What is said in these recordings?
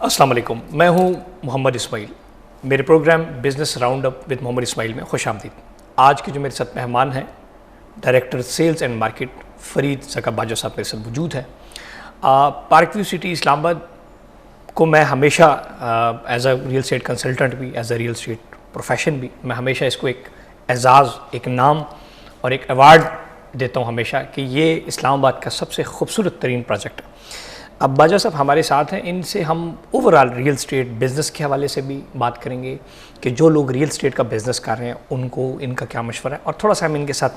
السلام علیکم، میں ہوں محمد اسماعیل. میرے program business round up with Muhammad Ismail میں خوش آمدید. آج کے جو میرے ساتھ مہمان ہیں director sales and market Farid Zaka Bajwa صاحب میرے ساتھ موجود ہیں. پارک ویو سٹی اسلام آباد کو میں ہمیشہ as a real estate consultant بھی، as a real estate profession بھی، میں ہمیشہ اس کو ایک اعزاز، ایک نام اور ایک ایوارڈ دیتا ہوں ہمیشہ کہ یہ اسلام آباد کا سب سے خوبصورت ترین پروجیکٹ ہے. اب باجوہ صاحب ہمارے ساتھ ہیں، ان سے ہم over all real estate business کے حوالے سے بھی بات کریں گے کہ جو لوگ ریئل اسٹیٹ کا بزنس کر رہے ہیں ان کو ان کا کیا مشورہ ہے، اور تھوڑا سا ہم ان کے ساتھ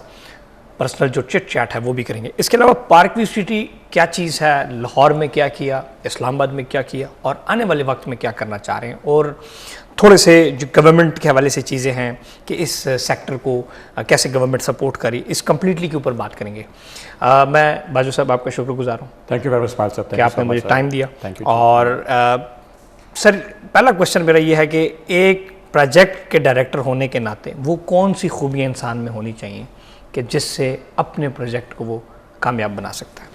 پرسنل جو چٹ چیٹ ہے وہ بھی کریں گے. اس کے علاوہ پارک ویو سٹی کیا چیز ہے، لاہور میں کیا کیا، اسلام آباد میں کیا کیا، اور آنے والے وقت میں کیا کرنا چاہ رہے ہیں، اور تھوڑے سے جو گورنمنٹ کے حوالے سے چیزیں ہیں کہ اس سیکٹر کو کیسے گورنمنٹ سپورٹ کری، اس کمپلیٹلی کے اوپر بات کریں گے. میں باجوہ صاحب آپ کا شکر گزار ہوں. تھینک یو ویری مچ اسماعیل صاحب کہ آپ نے مجھے ٹائم دیا. Thank you. اور سر پہلا کوشچن میرا یہ ہے کہ ایک پروجیکٹ کے ڈائریکٹر ہونے کے ناطے وہ کون سی خوبیاں انسان میں ہونی چاہیے کہ جس سے اپنے پروجیکٹ کو وہ کامیاب بنا سکتا ہے؟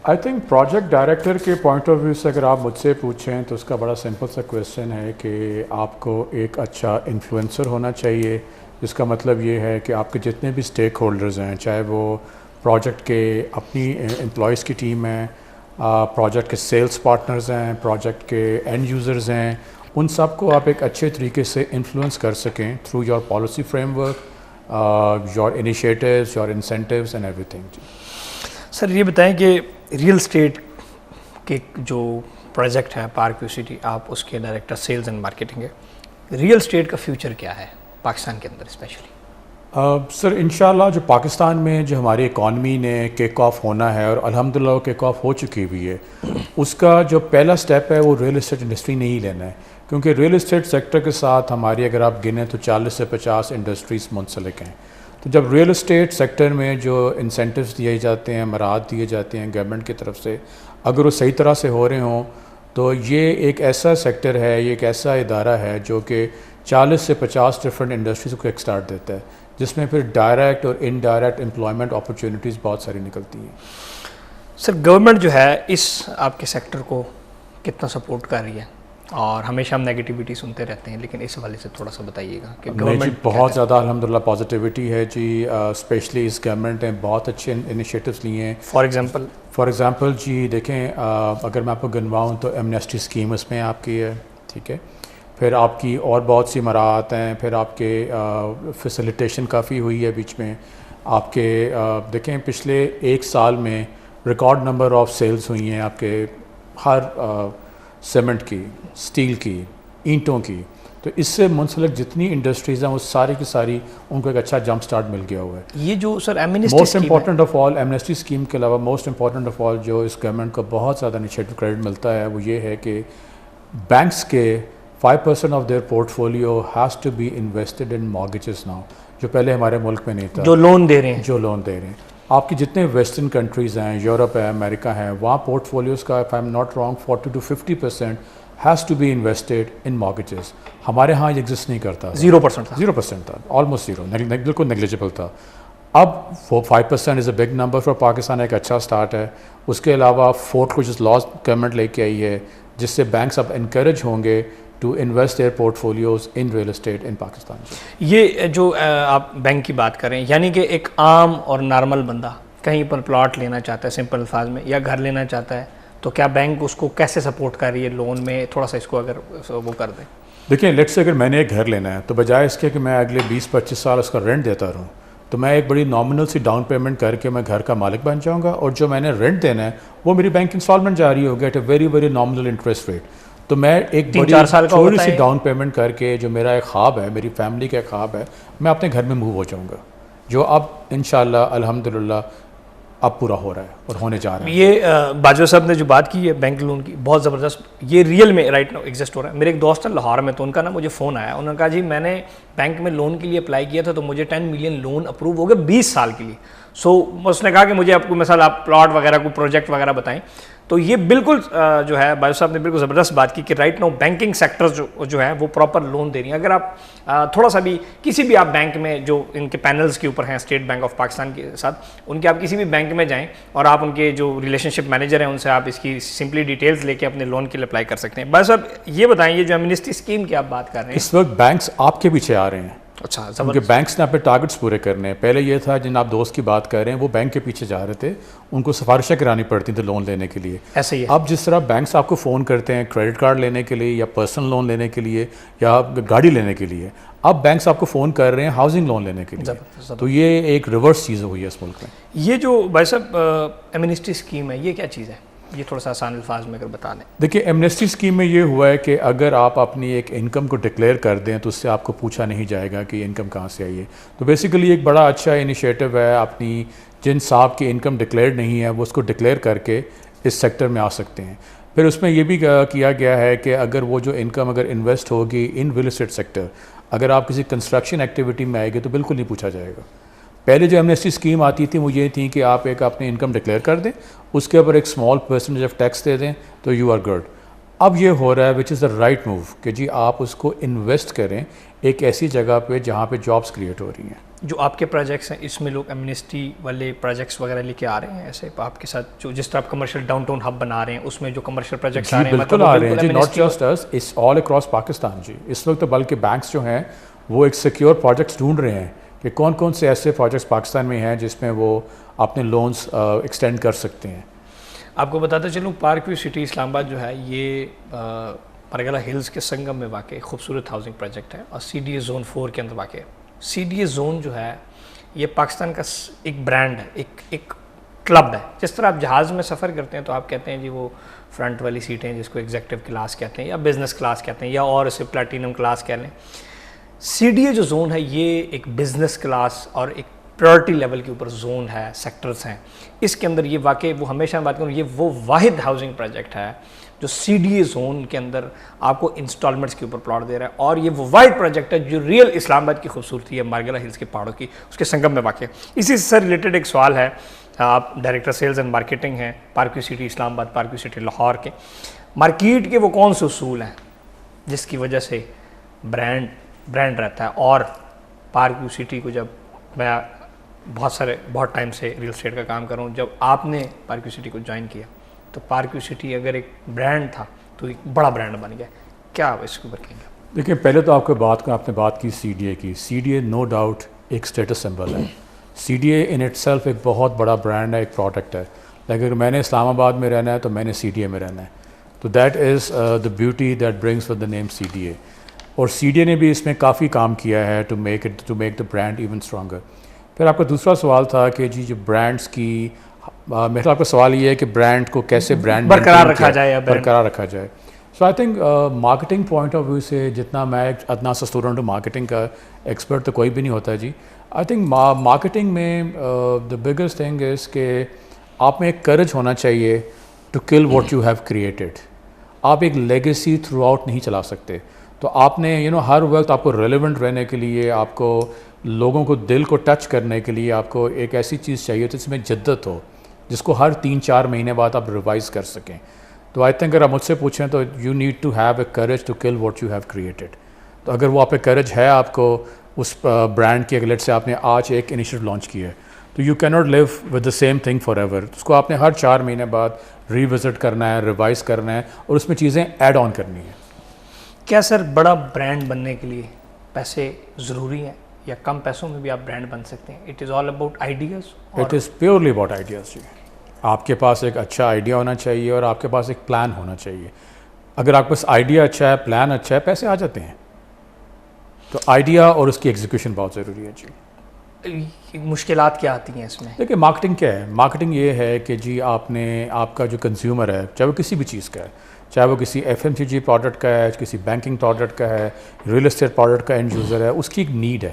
آئی تھنک پروجیکٹ ڈائریکٹر کے پوائنٹ آف ویو سے اگر آپ مجھ سے پوچھیں تو اس کا بڑا سمپل سا کویشچن ہے کہ آپ کو ایک اچھا انفلوئنسر ہونا چاہیے، جس کا مطلب یہ ہے کہ آپ کے جتنے بھی اسٹیک ہولڈرز ہیں، چاہے وہ پروجیکٹ کے اپنی امپلائیز کی ٹیم ہے، پروجیکٹ کے سیلز پارٹنرز ہیں، پروجیکٹ کے اینڈ یوزرز ہیں، ان سب کو آپ ایک اچھے طریقے سے انفلوئنس کر سکیں through your policy framework, your initiatives, your incentives and everything. Sir یہ بتائیں کہ ریئل اسٹیٹ کے جو پروجیکٹ ہے پارک ویو سٹی، آپ اس کے ڈائریکٹر سیلز اینڈ مارکیٹنگ ہے، ریئل اسٹیٹ کا فیوچر کیا ہے پاکستان کے اندر اسپیشلی؟ سر انشاءاللہ جو پاکستان میں جو ہماری اکانومی نے کک آف ہونا ہے، اور الحمدللہ وہ کک آف ہو چکی ہوئی ہے، اس کا جو پہلا سٹیپ ہے وہ ریئل اسٹیٹ انڈسٹری نے ہی لینا ہے. کیونکہ ریئل اسٹیٹ سیکٹر کے ساتھ ہماری اگر آپ گنیں تو 40 سے 50 انڈسٹریز منسلک ہیں. تو جب ریئل اسٹیٹ سیکٹر میں جو انسینٹیوز دیے جاتے ہیں، مراعات دیے جاتے ہیں گورنمنٹ کی طرف سے، اگر وہ صحیح طرح سے ہو رہے ہوں تو یہ ایک ایسا سیکٹر ہے، یہ ایک ایسا ادارہ ہے جو کہ 40 سے 50 ڈفرینٹ انڈسٹریز کو ایک سٹارٹ دیتا ہے، جس میں پھر ڈائریکٹ اور انڈائریکٹ امپلائمنٹ اپرچونیٹیز بہت ساری نکلتی ہیں. سر گورنمنٹ جو ہے اس آپ کے سیکٹر کو کتنا سپورٹ کر رہی ہے؟ اور ہمیشہ ہم نیگیٹیوٹی سنتے رہتے ہیں، لیکن اس حوالے سے تھوڑا سا بتائیے گا کہ گورنمنٹ بہت زیادہ الحمدللہ پازیٹیوٹی ہے جی. اسپیشلی اس گورنمنٹ نے بہت اچھے انیشیٹوز لیے ہیں. فار ایگزامپل جی دیکھیں، اگر میں آپ کو گنواؤں تو ایمنیسٹی اسکیم اس میں آپ کی ہے، ٹھیک ہے. پھر آپ کی اور بہت سی مراعات ہیں. پھر آپ کے فیسیلیٹیشن کافی ہوئی ہے بیچ میں. آپ کے دیکھیں پچھلے 1 سال میں ریکارڈ نمبر آف سیلز ہوئی ہیں آپ کے ہر سیمنٹ کی، اسٹیل کی، اینٹوں کی. تو اس سے منسلک جتنی انڈسٹریز ہیں وہ ساری کی ساری ان کو ایک اچھا جمپ سٹارٹ مل گیا ہوا ہے. یہ جو sir amnesty most important of all, amnesty scheme کے علاوہ موسٹ امپورٹنٹ آف آل جو اس گورنمنٹ کو بہت زیادہ انیشیٹو کریڈٹ ملتا ہے وہ یہ ہے کہ بینکس کے 5% of their portfolio has to be invested in mortgages now, جو پہلے ہمارے ملک میں نہیں تھا. جو لون دے رہے ہیں آپ کی جتنے ویسٹرن کنٹریز ہیں، یورپ ہے، امریکہ ہے، وہاں پورٹ فولیوز کا if I am not wrong 40 to 50% has to be invested in mortgages. ہمارے ہاں یہ ایگزسٹ نہیں کرتا. 0% تھا، آلموسٹ زیرو، بالکل نیگلیجبل تھا. اب وہ 5% is a big number for Pakistan, ایک اچھا سٹارٹ ہے. اس کے علاوہ فورتھ کچھ لاز گورنمنٹ لے کے آئی ہے جس سے بینکس اب انکریج ہوں گے to invest their portfolios in real estate in Pakistan. یہ جو آپ بینک کی بات کریں، یعنی کہ ایک عام اور نارمل بندہ کہیں پر پلاٹ لینا چاہتا ہے سمپل الفاظ میں، یا گھر لینا چاہتا ہے، تو کیا بینک اس کو کیسے سپورٹ کر رہی ہے لون میں؟ تھوڑا سا اس کو اگر وہ کر دیں. دیکھیں لیٹس سے اگر میں نے ایک گھر لینا ہے تو بجائے اس کے کہ میں اگلے 20-25 سال اس کا رینٹ دیتا رہوں، تو میں ایک بڑی نامنل سی ڈاؤن پیمنٹ کر کے میں گھر کا مالک بن جاؤں گا، اور جو میں نے رینٹ دینا ہے وہ میری بینک انسٹالمنٹ جاری ہوگی at a very nominal interest rate. تو میں ایک بڑی چھوٹی سی ڈاؤن پیمنٹ کر کے، جو میرا ایک خواب ہے، میری فیملی کا ایک خواب ہے، میں اپنے گھر میں موو ہو جاؤں گا، جو اب انشاءاللہ الحمدللہ اب پورا ہو رہا ہے اور ہونے جا رہا ہے. یہ باجوہ صاحب نے جو بات کی ہے بینک لون کی، بہت زبردست. یہ ریئل میں رائٹ ناؤ ایگزسٹ ہو رہا ہے. میرے ایک دوست ہے لاہور میں، تو ان کا نا مجھے فون آیا، انہوں نے کہا جی میں نے بینک میں لون کے لیے اپلائی کیا تھا تو مجھے 10 ملین لون اپروو ہو گیا 20 سال کے لیے. سو اس نے کہا کہ مجھے آپ کو مثال آپ پلاٹ وغیرہ کو پروجیکٹ وغیرہ بتائیں. تو یہ بالکل جو ہے بھائی صاحب نے بالکل زبردست بات کی کہ رائٹ ناؤ بینکنگ سیکٹر جو ہے وہ پراپر لون دے رہی ہیں. اگر آپ تھوڑا سا بھی کسی بھی آپ بینک میں جو ان کے پینلز کے اوپر ہیں اسٹیٹ بینک آف پاکستان کے ساتھ, ان کے آپ کسی بھی بینک میں جائیں اور آپ ان کے جو ریلیشن شپ مینیجر ہیں ان سے آپ اس کی سمپلی ڈیٹیلز لے کے اپنے لون کے لیے اپلائی کر سکتے ہیں. بھائی صاحب یہ بتائیں, یہ جو ایمنسٹی اسکیم کی آپ بات کر رہے ہیں اس وقت بینکس آپ کے پیچھے آ رہے ہیں. اچھا, کیونکہ بینکس نے اپنے ٹارگٹس پورے کرنے ہیں. پہلے یہ تھا جن آپ دوست کی بات کر رہے ہیں وہ بینک کے پیچھے جا رہے تھے, ان کو سفارشیں کرانی پڑتی تھیں لون لینے کے لیے. ایسے ہی ہے. اب جس طرح بینکس آپ کو فون کرتے ہیں کریڈٹ کارڈ لینے کے لیے یا پرسنل لون لینے کے لیے یا گاڑی لینے کے لیے, اب بینکس آپ کو فون کر رہے ہیں ہاؤسنگ لون لینے کے لیے. تو یہ ایک ریورس چیز ہوئی ہے اس ملک میں. یہ جو بھائی صاحب ایمنسٹی اسکیم ہے یہ کیا چیز ہے, یہ تھوڑا سا آسان الفاظ میں اگر بتا دیں. دیکھیے ایمنسٹی اسکیم میں یہ ہوا ہے کہ اگر آپ اپنی ایک انکم کو ڈکلیئر کر دیں تو اس سے آپ کو پوچھا نہیں جائے گا کہ انکم کہاں سے آئی ہے. تو بیسیکلی ایک بڑا اچھا انیشیٹو ہے. اپنی جن صاحب کی انکم ڈکلیئر نہیں ہے وہ اس کو ڈکلیئر کر کے اس سیکٹر میں آ سکتے ہیں. پھر اس میں یہ بھی کیا گیا ہے کہ اگر وہ جو انکم اگر انویسٹ ہوگی ان ریل اسٹیٹ سیکٹر, اگر آپ کسی کنسٹرکشن ایکٹیویٹی میں آئے گی تو بالکل نہیں پوچھا جائے گا. پہلے جو ایمنسٹی اسکیم آتی تھی وہ یہ تھی کہ آپ ایک اپنی انکم ڈکلیئر کر دیں, اس کے اوپر ایک اسمال پرسنٹیج آف ٹیکس دے دیں تو یو آر گڈ. اب یہ ہو رہا ہے وچ از دا رائٹ موو کہ جی آپ اس کو انویسٹ کریں ایک ایسی جگہ پہ جہاں پہ جابس کریٹ ہو رہی ہیں. جو آپ کے پروجیکٹس ہیں اس میں لوگ ایمنسٹی والے پروجیکٹس وغیرہ لے کے آ رہے ہیں ایسے آپ کے ساتھ, جو جس طرح آپ کمرشل ڈاؤن ٹاؤن ہب بنا رہے ہیں اس میں جو کمرشل پروجیکٹس آ رہے ہیں بالکل آ رہے ہیں جی, not just us, it's all across Pakistan جی. اس وقت بلکہ بینکس جو ہیں وہ ایک سیکیور پروجیکٹس ڈھونڈ رہے ہیں کہ کون کون سے ایسے پروجیکٹس پاکستان میں ہیں جس میں وہ اپنے لونز ایکسٹینڈ کر سکتے ہیں. آپ کو بتاتا چلوں پارک ویو سٹی اسلام آباد جو ہے یہ پرگلہ ہلز کے سنگم میں واقع ایک خوبصورت ہاؤسنگ پروجیکٹ ہے اور سی ڈی اے زون 4 کے اندر واقع ہے. سی ڈی اے زون جو ہے یہ پاکستان کا ایک برانڈ ہے, ایک کلب ہے. جس طرح آپ جہاز میں سفر کرتے ہیں تو آپ کہتے ہیں جی وہ فرنٹ والی سیٹیں جس کو ایگزیکٹو کلاس کہتے ہیں یا بزنس کلاس کہتے ہیں یا اور اسے پلیٹینم کلاس کہہ لیں. سی ڈی اے جو زون ہے یہ ایک بزنس کلاس اور ایک پریورٹی لیول کے اوپر زون ہے, سیکٹرز ہیں. اس کے اندر یہ واقع وہ ہمیشہ بات کروں یہ وہ واحد ہاؤسنگ پروجیکٹ ہے جو سی ڈی اے زون کے اندر آپ کو انسٹالمنٹس کے اوپر پلاٹ دے رہا ہے, اور یہ وہ واحد پروجیکٹ ہے جو ریئل اسلام آباد کی خوبصورتی ہے مارگلہ ہلز کے پہاڑوں کی, اس کے سنگم میں واقع ہے. اسی سے ریلیٹڈ ایک سوال ہے, آپ ڈائریکٹر سیلز اینڈ مارکیٹنگ ہیں پارک ویو سٹی اسلام آباد, پارک ویو سٹی لاہور کے. مارکیٹ کے وہ کون سے اصول ہیں جس کی وجہ سے برانڈ رہتا ہے؟ اور پارک ویو سٹی کو جب میں بہت ٹائم سے ریل اسٹیٹ کا کام کر رہا ہوں, جب آپ نے پارک ویو سٹی کو جوائن کیا تو پارک ویو سٹی اگر ایک برانڈ تھا تو ایک بڑا برانڈ بن گیا, کیا آپ اس کے اوپر کہیں گے؟ دیکھیں پہلے تو آپ نے بات کی سی ڈی اے کی. C D A no doubt ایک اسٹیٹس سمبل ہے. C D A in itself ایک بہت بڑا برانڈ ہے, ایک پروڈکٹ ہے. لیکن اگر میں نے اسلام آباد میں رہنا ہے تو میں نے سی ڈی اے میں رہنا ہے. تو that is the beauty that brings with the name C D A. اور سی ڈی اے نے بھی اس میں کافی کام کیا ہے to make the brand even stronger. پھر آپ کا دوسرا سوال تھا کہ جی جو برانڈس کی, میرا آپ کا سوال یہ ہے کہ برانڈ کو کیسے برقرار رکھا جائے. So I think marketing point of view سے جتنا میں اتنا سا اسٹوڈنٹ ہوں, مارکیٹنگ کا ایکسپرٹ تو کوئی بھی نہیں ہوتا ہے جی. آئی تھنک مارکیٹنگ میں دا بگیسٹ تھنگ از کہ آپ میں ایک کریج ہونا چاہیے to kill what you have created. آپ ایک لیگیسی تھرو آؤٹ نہیں چلا سکتے. تو آپ نے ہر وقت آپ کو ریلیونٹ رہنے کے لیے, آپ کو لوگوں کو دل کو ٹچ کرنے کے لیے آپ کو ایک ایسی چیز چاہیے جس میں جدت ہو, جس کو ہر 3-4 مہینے بعد آپ ریوائز کر سکیں. تو آئی تھنک اگر آپ مجھ سے پوچھیں تو you need to have a courage to kill what you have created. تو اگر وہ آپ پہ کریج ہے آپ کو اس برانڈ کی, اگر لیٹ سے آپ نے آج ایک انیشیٹو لانچ کیا ہے تو you can not live with the same thing forever ایور. اس کو آپ نے ہر 4 مہینے بعد ریوزٹ کرنا ہے, ریوائز کرنا ہے اور اس میں چیزیں ایڈ آن کرنی ہیں. کیا سر بڑا برانڈ بننے کے لیے پیسے ضروری ہیں یا کم پیسوں میں بھی آپ برانڈ بن سکتے ہیں؟ It is all about ideas. It is purely about ideas جی. آپ کے پاس ایک اچھا آئیڈیا ہونا چاہیے اور آپ کے پاس ایک پلان ہونا چاہیے. اگر آپ کے پاس آئیڈیا اچھا ہے, پلان اچھا ہے, پیسے آ جاتے ہیں. تو آئیڈیا اور اس کی ایگزیکیوشن بہت ضروری ہے جی. مشکلات کیا آتی ہیں اس میں؟ دیکھیے مارکیٹنگ کیا ہے, مارکیٹنگ یہ ہے کہ جی آپ کا جو کنزیومر ہے, چاہے وہ کسی بھی چیز کا ہے, چاہے وہ کسی ایف ایم سی جی پروڈکٹ کا ہے, کسی بینکنگ پروڈکٹ کا ہے, ریئل اسٹیٹ پروڈکٹ کا اینڈ یوزر ہے, اس کی ایک نیڈ ہے.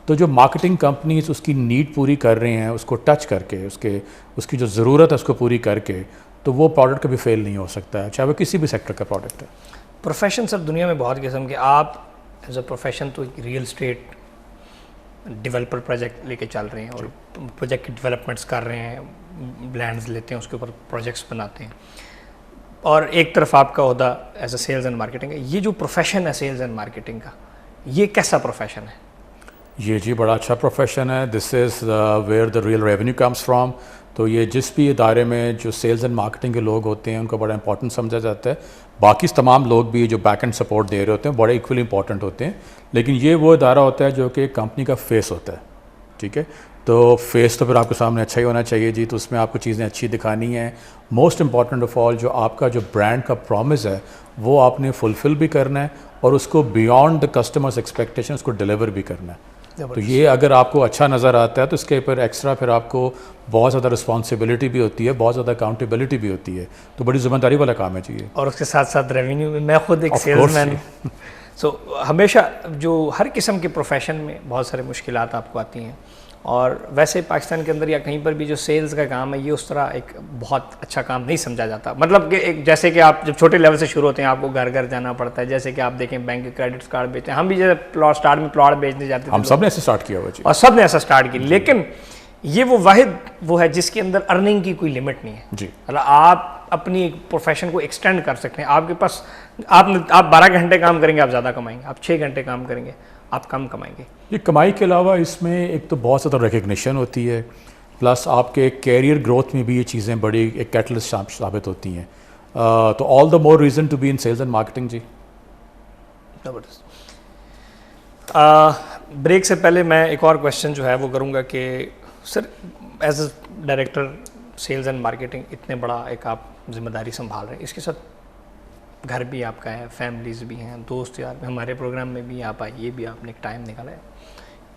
تو جو مارکیٹنگ کمپنیز اس کی نیڈ پوری کر رہے ہیں, اس کو ٹچ کر کے, اس کی جو ضرورت ہے اس کو پوری کر کے, تو وہ پروڈکٹ کبھی فیل نہیں ہو سکتا ہے, چاہے وہ کسی بھی سیکٹر کا پروڈکٹ ہے. پروفیشن سر دنیا میں بہت قسم کے, آپ ایز اے پروفیشن تو ایک ریئل اسٹیٹ ڈیولپر پروجیکٹ لے کے چل رہے ہیں اور پروجیکٹ ڈیولپمنٹس کر رہے ہیں, لینڈز لیتے ہیں, اس کے اوپر پروجیکٹس بناتے ہیں, اور ایک طرف آپ کا عہدہ as a sales and marketing ہے. یہ جو پروفیشن ہے سیلز اینڈ مارکیٹنگ کا, یہ کیسا پروفیشن ہے؟ یہ جی بڑا اچھا پروفیشن ہے. This is where the real revenue comes from. تو یہ جس بھی ادارے میں جو سیلز اینڈ مارکیٹنگ کے لوگ ہوتے ہیں ان کو بڑا امپورٹنٹ سمجھا جاتا ہے. باقی تمام لوگ بھی جو بیک اینڈ سپورٹ دے رہے ہوتے ہیں بڑے ایکولی امپورٹنٹ ہوتے ہیں, لیکن یہ وہ ادارہ ہوتا ہے جو کہ کمپنی کا فیس ہوتا ہے. ٹھیک ہے, تو فیس تو پھر آپ کے سامنے اچھا ہی ہونا چاہیے جی. تو اس میں آپ کو چیزیں اچھی دکھانی ہیں. موسٹ امپورٹنٹ آف آل جو آپ کا جو برانڈ کا پرومس ہے وہ آپ نے فلفل بھی کرنا ہے, اور اس کو بیونڈ دا کسٹمرس ایکسپیکٹیشن اس کو ڈیلیور بھی کرنا ہے. تو یہ اگر آپ کو اچھا نظر آتا ہے تو اس کے اوپر ایکسٹرا پھر آپ کو بہت زیادہ رسپانسبلٹی بھی ہوتی ہے, بہت زیادہ اکاؤنٹیبلٹی بھی ہوتی ہے. تو بڑی ذمہ داری والا کام ہے جی یہ. اور اس کے ساتھ ساتھ ریونیو میں, میں خود ایک سیلز مین ہوں. سو ہمیشہ جو ہر قسم کے پروفیشن میں بہت سارے مشکلات آپ کو آتی ہیں, اور ویسے پاکستان کے اندر یا کہیں پر بھی جو سیلز کا کام ہے یہ اس طرح ایک بہت اچھا کام نہیں سمجھا جاتا. مطلب کہ ایک جیسے کہ آپ جب چھوٹے لیول سے شروع ہوتے ہیں آپ کو گھر گھر جانا پڑتا ہے, جیسے کہ آپ دیکھیں بینک کے کریڈٹ کارڈ بیچتے ہیں, ہم بھی جیسے اسٹارٹ میں پلاٹ بیچنے جاتے تھے, ہم سب نے ایسے اسٹارٹ کیا ہوا جی, اور سب نے ایسا اسٹارٹ کی. لیکن یہ وہ واحد وہ ہے جس کے اندر ارننگ کی کوئی لمٹ نہیں ہے جی. مطلب آپ اپنی پروفیشن کو ایکسٹینڈ کر سکتے ہیں. آپ کے پاس آپ 12 گھنٹے کام کریں گے آپ زیادہ کمائیں گے, آپ 6 گھنٹے کام کریں گے آپ کم کمائیں گے. یہ کمائی کے علاوہ اس میں ایک تو بہت زیادہ ریکگنیشن ہوتی ہے, پلس آپ کے کیریئر گروتھ میں بھی یہ چیزیں بڑی ایک کیٹلسٹ ثابت ہوتی ہیں. تو all the more reason to be in sales and marketing جی. زبردست. بریک سے پہلے میں ایک اور کویشچن جو ہے وہ کروں گا کہ sir as a director sales and marketing اتنے بڑا ایک آپ ذمہ داری سنبھال رہے ہیں, اس کے ساتھ گھر بھی آپ کا ہے, فیملیز بھی ہیں, دوست یار, ہمارے پروگرام میں بھی آپ آئیے, بھی آپ نے ایک ٹائم نکالا ہے,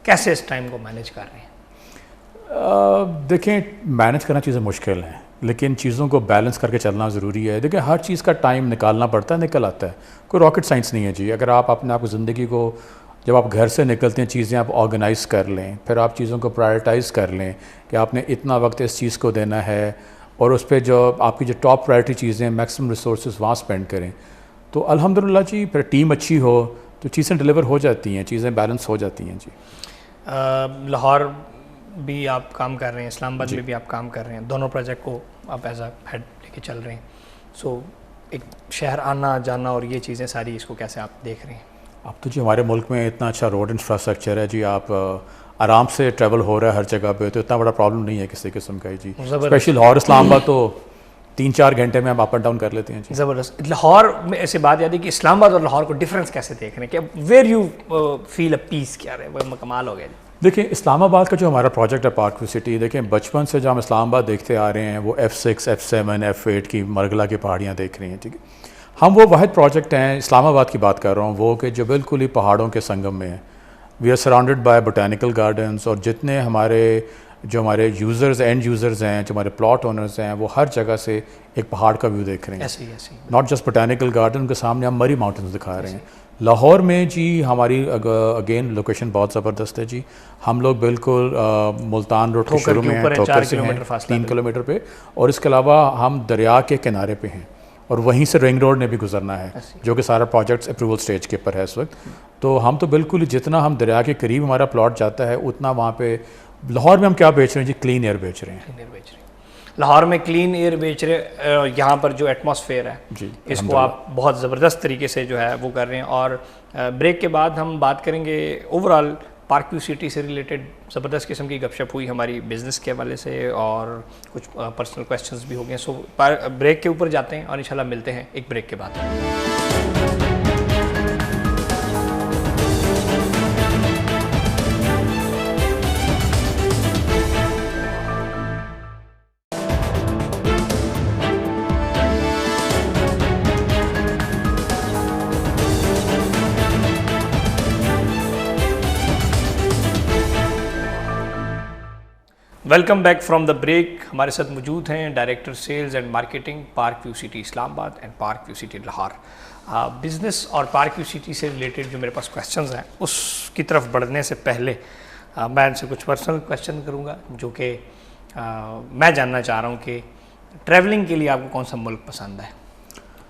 کیسے اس ٹائم کو مینیج کر رہے ہیں؟ دیکھیں مینیج کرنا چیزیں مشکل ہیں, لیکن چیزوں کو بیلنس کر کے چلنا ضروری ہے. دیکھیں ہر چیز کا ٹائم نکالنا پڑتا ہے, نکل آتا ہے, کوئی راکٹ سائنس نہیں ہے جی. اگر آپ اپنے آپ کو زندگی کو جب آپ گھر سے نکلتے ہیں چیزیں آپ آرگنائز کر لیں, پھر آپ چیزوں کو پرائرٹائز کر لیں کہ آپ نے اتنا وقت اس چیز کو دینا ہے, اور اس پہ جو آپ کی جو ٹاپ پرائرٹی چیزیں ہیں میکسیمم ریسورسز وہاں اسپینڈ کریں, تو الحمدللہ جی پھر ٹیم اچھی ہو تو چیزیں ڈیلیور ہو جاتی ہیں, چیزیں بیلنس ہو جاتی ہیں جی. لاہور بھی آپ کام کر رہے ہیں, اسلام آباد میں بھی آپ کام کر رہے ہیں, دونوں پروجیکٹ کو آپ ایز اے ہیڈ لے کے چل رہے ہیں. سو ایک شہر آنا جانا اور یہ چیزیں ساری, اس کو کیسے آپ دیکھ رہے ہیں؟ اب تو جی ہمارے ملک میں اتنا اچھا روڈ انفراسٹرکچر ہے جی, آپ آرام سے ٹریول ہو رہا ہے ہر جگہ پہ, تو اتنا بڑا پرابلم نہیں ہے کسی قسم کا جی. اسپیشل لاہور اسلام آباد تو 3-4 گھنٹے میں ہم اپ اینڈ ڈاؤن کر لیتے ہیں جی. زبردست. لاہور میں ایسے بات یاد ہے کہ اسلام آباد اور لاہور کو ڈفرینس کیسے دیکھ رہے ہیں, کہ ویئر یو فیل اے پیس, کیا رہے وہ کمال ہو گیا جی. دیکھیں اسلام آباد کا جو ہمارا پروجیکٹ ہے پارک ویو سٹی, دیکھیں بچپن سے جو ہم اسلام آباد دیکھتے آ رہے ہیں وہ F6 F7 F8 کی مرگلا کی پہاڑیاں دیکھ رہی ہیں. ٹھیک ہے, ہم وہ واحد پروجیکٹ ہیں اسلام آباد کی بات کر رہا ہوں وہ کہ جو بالکل ہی پہاڑوں کے سنگم میں ہے. We are surrounded by botanical gardens, اور جتنے ہمارے یوزرز اینڈ یوزرز ہیں, جو ہمارے پلاٹ اونرز ہیں, وہ ہر جگہ سے ایک پہاڑ کا ویو دیکھ رہے ہیں. ایسے he not just botanical garden کے سامنے ہم مری ماؤنٹینز دکھا رہے ہیں. لاہور میں جی ہماری اگین لوکیشن بہت زبردست ہے جی. ہم لوگ بالکل ملتان روڈ کے شروع میں ہیں, ٹھوکر سے ہیں 3 کلومیٹر پہ, اور اس کے علاوہ ہم دریا کے کنارے پہ ہیں, اور وہیں سے رنگ روڈ نے بھی گزرنا ہے, جو کہ سارا پروجیکٹس اپروول سٹیج کے اوپر ہے اس وقت. تو ہم تو بالکل جتنا ہم دریا کے قریب ہمارا پلاٹ جاتا ہے اتنا وہاں پہ لاہور میں ہم کیا بیچ رہے ہیں جی, کلین ایئر بیچ رہے ہیں. لاہور میں کلین ایئر بیچ رہے, یہاں پر جو ایٹماسفیئر ہے جی اس کو آپ بہت زبردست طریقے سے جو ہے وہ کر رہے ہیں. اور بریک کے بعد ہم بات کریں گے overall park view city سے ریلیٹڈ. زبردست قسم کی گپ شپ ہوئی ہماری بزنس کے حوالے سے, اور کچھ پرسنل کویسچنز بھی ہو گئے. سو بریک کے اوپر جاتے ہیں اور انشاءاللہ ملتے ہیں ایک بریک کے بعد. Welcome back from the break. ہمارے ساتھ موجود ہیں director sales and marketing park view city Islamabad and park view city Lahore. Business اور پارک ویو سٹی سے ریلیٹڈ جو میرے پاس کویسچنز ہیں اس کی طرف بڑھنے سے پہلے میں ان سے کچھ پرسنل کویسچن کروں گا, جو کہ میں جاننا چاہ رہا ہوں کہ ٹریولنگ کے لیے آپ کو کون سا ملک پسند ہے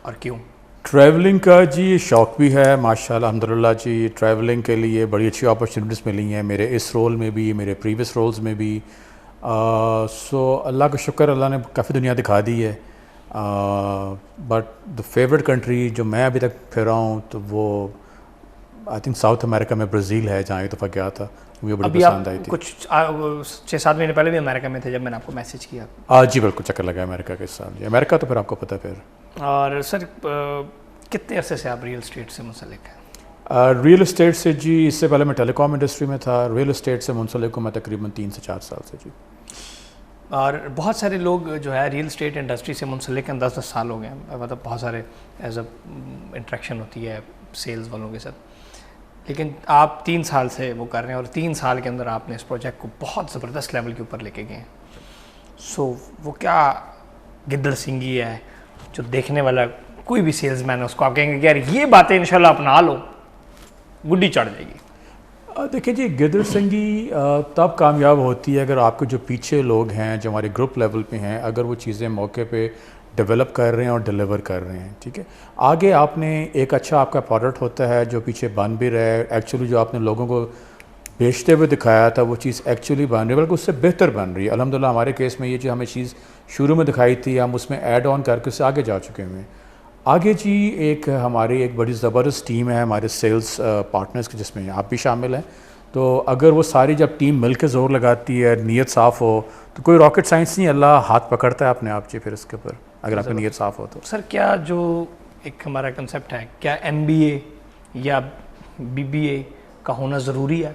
اور کیوں؟ ٹریولنگ کا جی شوق بھی ہے ماشاء اللہ الحمدللہ جی. ٹریولنگ کے لیے بڑی اچھی اپرچونیٹیز ملی ہیں میرے اس رول میں بھی, میرے پریویس رولز میں بھی. سو اللہ کا شکر، اللہ نے کافی دنیا دکھا دی ہے. بٹ دا فیوریٹ کنٹری جو میں ابھی تک پھرا ہوں تو وہ آئی تھنک ساؤتھ امریکہ میں برازیل ہے، جہاں ایک دفعہ گیا تھا، مجھے بڑی پسند آئی تھی. کچھ 6-7 مہینے پہلے بھی امریکہ میں تھے جب میں نے آپ کو میسیج کیا. جی بالکل، چکر لگا امریکہ کے ساتھ. جی امریکہ تو پھر آپ کو پتہ ہے. پھر اور سر کتنے عرصے سے آپ ریئل اسٹیٹ سے منسلک ہیں؟ ریئل اسٹیٹ سے جی اس سے پہلے میں ٹیلی کام انڈسٹری میں تھا. ریئل اسٹیٹ سے منسلک ہوں میں تقریباً 3 سے 4 سال سے. جی اور بہت سارے لوگ جو ہے ریئل اسٹیٹ انڈسٹری سے منسلک ہیں، 10 سال ہو گئے ہیں، مطلب بہت سارے ایز اے انٹریکشن ہوتی ہے سیلز والوں کے ساتھ، لیکن آپ 3 سال سے وہ کر رہے ہیں اور 3 سال کے اندر آپ نے اس پروجیکٹ کو بہت زبردست لیول کے اوپر لے کے گئے ہیں. سو وہ کیا گدڑ سنگھی ہے جو دیکھنے والا کوئی بھی سیلز مین ہے اس کو آپ کہیں گے کہ یار یہ باتیں انشاءاللہ اپنا لو، گڈی چڑھ جائے گی؟ دیکھیں جی، گدڑ سنگھی تب کامیاب ہوتی ہے اگر آپ کے جو پیچھے لوگ ہیں جو ہمارے گروپ لیول پہ ہیں، اگر وہ چیزیں موقع پہ ڈیولپ کر رہے ہیں اور ڈیلیور کر رہے ہیں. ٹھیک ہے، آگے آپ نے ایک اچھا آپ کا پروڈکٹ ہوتا ہے جو پیچھے بن بھی رہا ہے، ایکچولی جو آپ نے لوگوں کو بیچتے ہوئے دکھایا تھا وہ چیز ایکچولی بن رہی ہے، بلکہ اس سے بہتر بن رہی ہے. الحمدللہ ہمارے کیس میں یہ جو ہمیں چیز شروع میں دکھائی تھی، ہم اس میں ایڈ آن کر کے اس سے آگے جا چکے ہیں. آگے جی ایک ہماری ایک بڑی زبردست ٹیم ہے ہمارے سیلز پارٹنرز کی، جس میں آپ بھی شامل ہیں. تو اگر وہ ساری جب ٹیم مل کے زور لگاتی ہے، نیت صاف ہو، تو کوئی راکٹ سائنس نہیں، اللہ ہاتھ پکڑتا ہے اپنے آپ. جی پھر اس کے اوپر اگر آپ کی نیت صاف ہو تو. سر کیا جو ایک ہمارا کنسیپٹ ہے، کیا MBA یا BBA کا ہونا ضروری ہے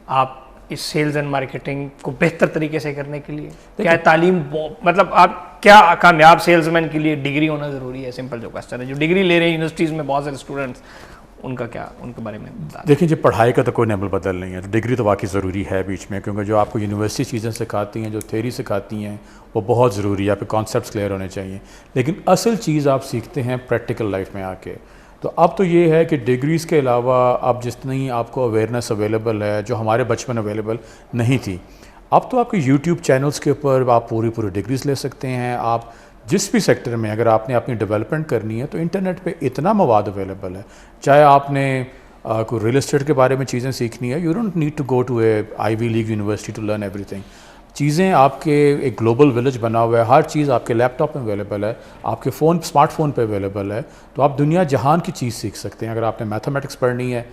آپ اس سیلز اینڈ مارکیٹنگ کو بہتر طریقے سے کرنے کے لیے؟ کیا تعلیم مطلب آپ کیا کامیاب سیلز مین کے لیے ڈگری ہونا ضروری ہے؟ سمپل جو کوسچن ہے. جو ڈگری لے رہے ہیں یونیورسٹیز میں بہت سارے اسٹوڈنٹس، ان کا کیا، ان کے بارے میں دیکھیں جی، پڑھائی کا تو کوئی نعمل بدل نہیں ہے. ڈگری تو واقعی ضروری ہے بیچ میں، کیونکہ جو آپ کو یونیورسٹی چیزیں سکھاتی ہیں، جو تھیوری سکھاتی ہیں، وہ بہت ضروری ہے. آپ کے کانسیپٹس کلیئر ہونے چاہیے، لیکن اصل چیز آپ سیکھتے ہیں پریکٹیکل لائف میں آ کے. تو اب تو یہ ہے کہ ڈگریز کے علاوہ اب جتنی آپ کو اویئرنیس اویلیبل ہے جو ہمارے بچپن اویلیبل نہیں تھی، اب تو آپ کے یوٹیوب چینلز کے اوپر آپ پوری ڈگریز لے سکتے ہیں. آپ جس بھی سیکٹر میں اگر آپ نے اپنی ڈیولپمنٹ کرنی ہے تو انٹرنیٹ پہ اتنا مواد اویلیبل ہے. چاہے آپ نے کوئی ریئل اسٹیٹ کے بارے میں چیزیں سیکھنی ہے، you don't need to go to a Ivy League university to learn everything. چیزیں آپ کے ایک گلوبل ولیج بنا ہوا ہے، ہر چیز آپ کے لیپ ٹاپ میں اویلیبل ہے، آپ کے اسمارٹ فون پہ اویلیبل ہے. تو آپ دنیا جہان کی چیز سیکھ سکتے ہیں. اگر آپ نے میتھمیٹکس پڑھنی ہے،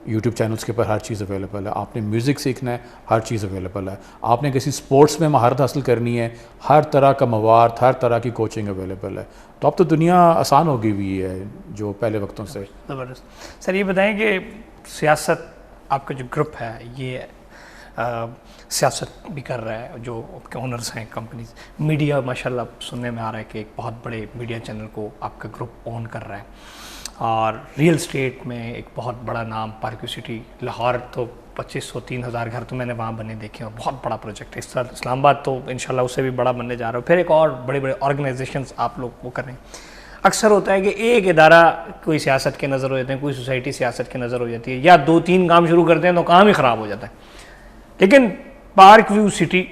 یوٹیوب چینلز کے اوپر ہر چیز اویلیبل ہے. آپ نے میوزک سیکھنا ہے، ہر چیز اویلیبل ہے. آپ نے کسی سپورٹس میں مہارت حاصل کرنی ہے، ہر طرح کا مواد، ہر طرح کی کوچنگ اویلیبل ہے. تو اب تو دنیا آسان ہو گئی ہوئی ہے جو پہلے وقتوں سے. زبردست. سر یہ بتائیں کہ سیاست، آپ کا جو گروپ ہے یہ سیاست بھی کر رہا ہے، جو آپ کے اونرز ہیں کمپنیز، میڈیا ماشاءاللہ سننے میں آ رہا ہے کہ ایک بہت بڑے میڈیا چینل کو آپ کا گروپ اون کر رہا ہے، اور ریئل اسٹیٹ میں ایک بہت بڑا نام پارکیو سٹی لاہور، تو 2500-3000 گھر تو میں نے وہاں بنے دیکھے، اور بہت بڑا پروجیکٹ ہے. اس طرح اسلام آباد تو انشاءاللہ اس سے بھی بڑا بننے جا رہا ہے. پھر ایک اور بڑے بڑے آرگنائزیشنز آپ لوگ وہ کر رہے ہیں. اکثر ہوتا ہے کہ ایک ادارہ کوئی سیاست کے نظر ہو جاتے ہیں، کوئی سوسائٹی سیاست کے نظر ہو جاتی ہے، یا 2-3 کام شروع کرتے ہیں تو کام ہی خراب ہو جاتا ہے. لیکن پارک ویو سٹی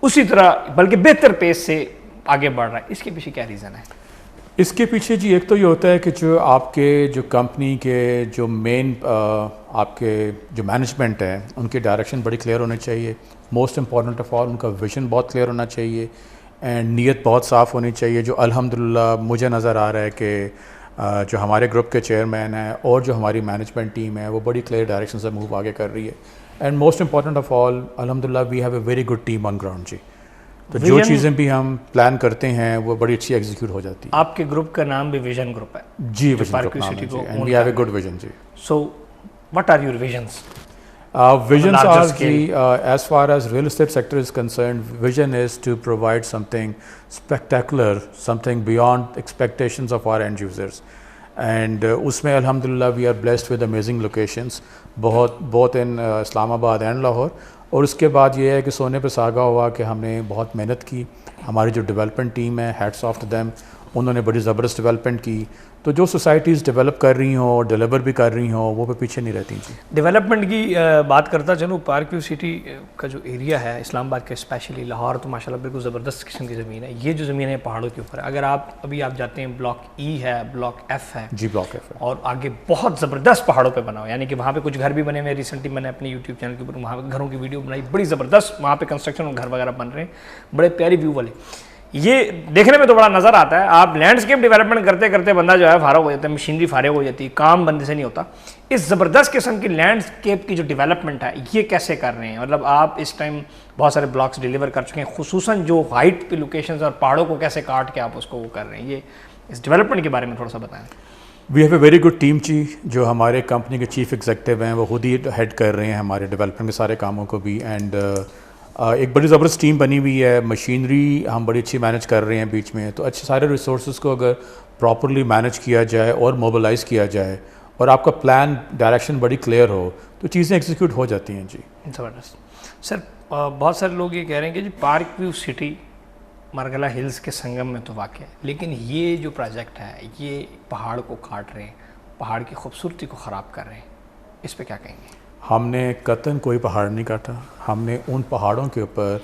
اسی طرح بلکہ بہتر پیس سے آگے بڑھ رہا ہے. اس کے پیچھے کیا ریزن ہے؟ اس کے پیچھے جی ایک تو یہ ہوتا ہے کہ جو آپ کے جو کمپنی کے جو مین آپ کے جو مینجمنٹ ہے ان کی ڈائریکشن بڑی کلیئر ہونی چاہیے. موسٹ امپورٹنٹ آف آل ان کا ویژن بہت کلیئر ہونا چاہیے، اینڈ نیت بہت صاف ہونی چاہیے. جو الحمدللہ مجھے نظر آ رہا ہے کہ جو ہمارے گروپ کے چیئرمین ہیں اور جو ہماری مینجمنٹ ٹیم ہے وہ بڑی کلیئر ڈائریکشن سے موو آگے کر رہی ہے. And most important of all الحمدللہ we have a very good team on ground. جی تو جو چیزیں بھی ہم پلان کرتے ہیں وہ بڑی اچھی ایگزیکیوٹ ہو جاتی ہے. آپ کے گروپ کا نام بھی ویژن گروپ ہے؟ جی ویژن گروپ نام ہے جی، and we have a good vision. جی so what are your visions? Visions are as far as real estate sector is concerned, vision is to provide something spectacular, something beyond expectations of our end users. And usme alhamdulillah we are blessed with amazing locations, both in Islam Abad and Lahore. اور اس کے بعد یہ ہے کہ سونے پہ saga ہوا کہ ہم نے بہت محنت کی. ہماری جو ڈیولپمنٹ ٹیم ہے، ہیٹس آف ٹو دیم، انہوں نے بڑی زبردست ڈیولپمنٹ کی. تو جو سوسائٹیز ڈیولپ کر رہی ہوں اور ڈیلیور بھی کر رہی ہوں وہ پہ پیچھے نہیں رہتی. جی ڈیولپمنٹ کی بات کرتا چلوں. پارک ویو سٹی کا جو ایریا ہے اسلام آباد کا اسپیشلی، لاہور تو ماشاء اللہ بالکل زبردست قسم کی زمین ہے. یہ جو زمین ہے پہاڑوں کے اوپر ہے. اگر ابھی آپ جاتے ہیں بلاک ای ہے، بلاک ایف ہے، جی بلاک ایف ہے، اور آگے بہت زبردست پہاڑوں پہ بنا ہو، یعنی کہ وہاں پہ کچھ گھر بھی بنے ہوئے. ریسنٹلی میں نے اپنے یوٹیوب چینل کے اوپر وہاں پہ گھروں کی ویڈیو بنائی، بڑی زبردست وہاں پہ کنسٹرکشن اور گھر وغیرہ بن رہے ہیں، بڑے پیاری ویو والے. یہ دیکھنے میں تو بڑا نظر آتا ہے. آپ لینڈسکیپ ڈیولپمنٹ کرتے کرتے بندہ جو ہے فارغ ہو جاتا ہے، مشینری فارغ ہو جاتی ہے، کام بندے سے نہیں ہوتا. اس زبردست قسم کی لینڈسکیپ کی جو ڈیولپمنٹ ہے یہ کیسے کر رہے ہیں؟ مطلب آپ اس ٹائم بہت سارے بلاکس ڈیلیور کر چکے ہیں، خصوصاً جو ہائٹ پہ لوکیشنز اور پہاڑوں کو کیسے کاٹ کے آپ اس کو وہ کر رہے ہیں، یہ اس ڈیولپمنٹ کے بارے میں تھوڑا سا بتائیں. We have a very good team جی، جو ہمارے کمپنی کے چیف ایگزیکٹو ہیں وہ خود ہی ہیڈ کر رہے ہیں ہمارے ڈیولپمنٹ کے سارے کاموں کو بھی. اینڈ ایک بڑی زبردست ٹیم بنی ہوئی ہے. مشینری ہم بڑی اچھی مینیج کر رہے ہیں بیچ میں. تو اچھے سارے ریسورسز کو اگر پراپرلی مینیج کیا جائے اور موبلائز کیا جائے اور آپ کا پلان ڈائریکشن بڑی کلیئر ہو تو چیزیں ایگزیکیوٹ ہو جاتی ہیں. جی زبردست. سر بہت سارے لوگ یہ کہہ رہے ہیں کہ جی park view city Margalla Hills کے سنگم میں تو واقع ہے، لیکن یہ جو پروجیکٹ ہے یہ پہاڑ کو کاٹ رہے ہیں، پہاڑ کی خوبصورتی کو خراب کر رہے ہیں، اس پہ کیا کہیں گے؟ ہم نے قطعاً کوئی پہاڑ نہیں کاٹا. ہم نے ان پہاڑوں کے اوپر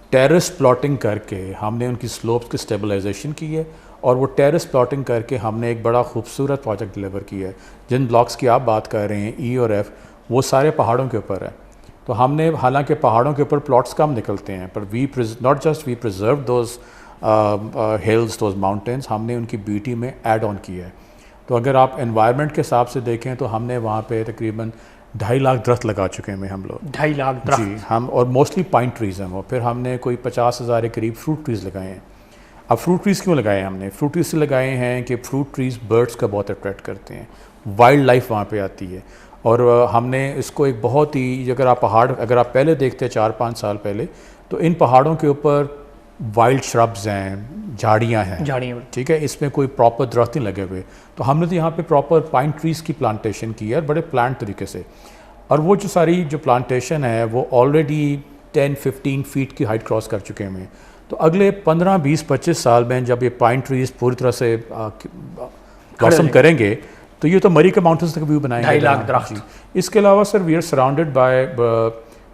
ٹیرس پلاٹنگ کر کے ہم نے ان کی سلوپس کی اسٹیبلائزیشن کی ہے، اور وہ ٹیرس پلاٹنگ کر کے ہم نے ایک بڑا خوبصورت پروجیکٹ ڈلیور کیا ہے. جن بلاکس کی آپ بات کر رہے ہیں ای اور ایف، وہ سارے پہاڑوں کے اوپر ہے. تو ہم نے حالانکہ پہاڑوں کے اوپر پلاٹس کم نکلتے ہیں، پر not just we preserve those hills, those mountains, ہم نے ان کی بیوٹی میں ایڈ آن کیا ہے. تو اگر آپ انوائرمنٹ کے حساب سے دیکھیں تو ہم نے وہاں پہ تقریباً 2.5 لاکھ درخت لگا چکے ہیں ہم لوگ. 2.5 لاکھ درخت؟ جی ہم، اور موسٹلی پائن ٹریز ہیں وہ. پھر ہم نے کوئی 50,000 کے قریب فروٹ ٹریز لگائے ہیں. اب فروٹ ٹریز کیوں لگائے ہیں ہم نے؟ فروٹ ٹریز سے لگائے ہیں کہ فروٹ ٹریز برڈس کا بہت اٹریکٹ کرتے ہیں، وائلڈ لائف وہاں پہ آتی ہے. اور ہم نے اس کو ایک بہت ہی، اگر آپ پہلے دیکھتے 4-5 سال پہلے، تو ان پہاڑوں کے اوپر وائلڈ شربز ہیں، جھاڑیاں ہیں، ٹھیک ہے، اس میں کوئی پراپر درخت نہیں لگے ہوئے. تو ہم نے تو یہاں پہ پراپر پائن ٹریز کی پلانٹیشن کی ہے بڑے پلانٹ طریقے سے. اور وہ جو ساری جو پلانٹیشن ہے وہ آلریڈی 10-15 فیٹ کی ہائٹ کراس کر چکے ہیں. تو اگلے 15-20-25 سال میں جب یہ پائن ٹریز پوری طرح سے بلاسم کریں گے تو یہ تو مری کے ماؤنٹینس تک ویو بنائیں گے. 2.5 لاکھ درخت. اس کے علاوہ sir we are surrounded by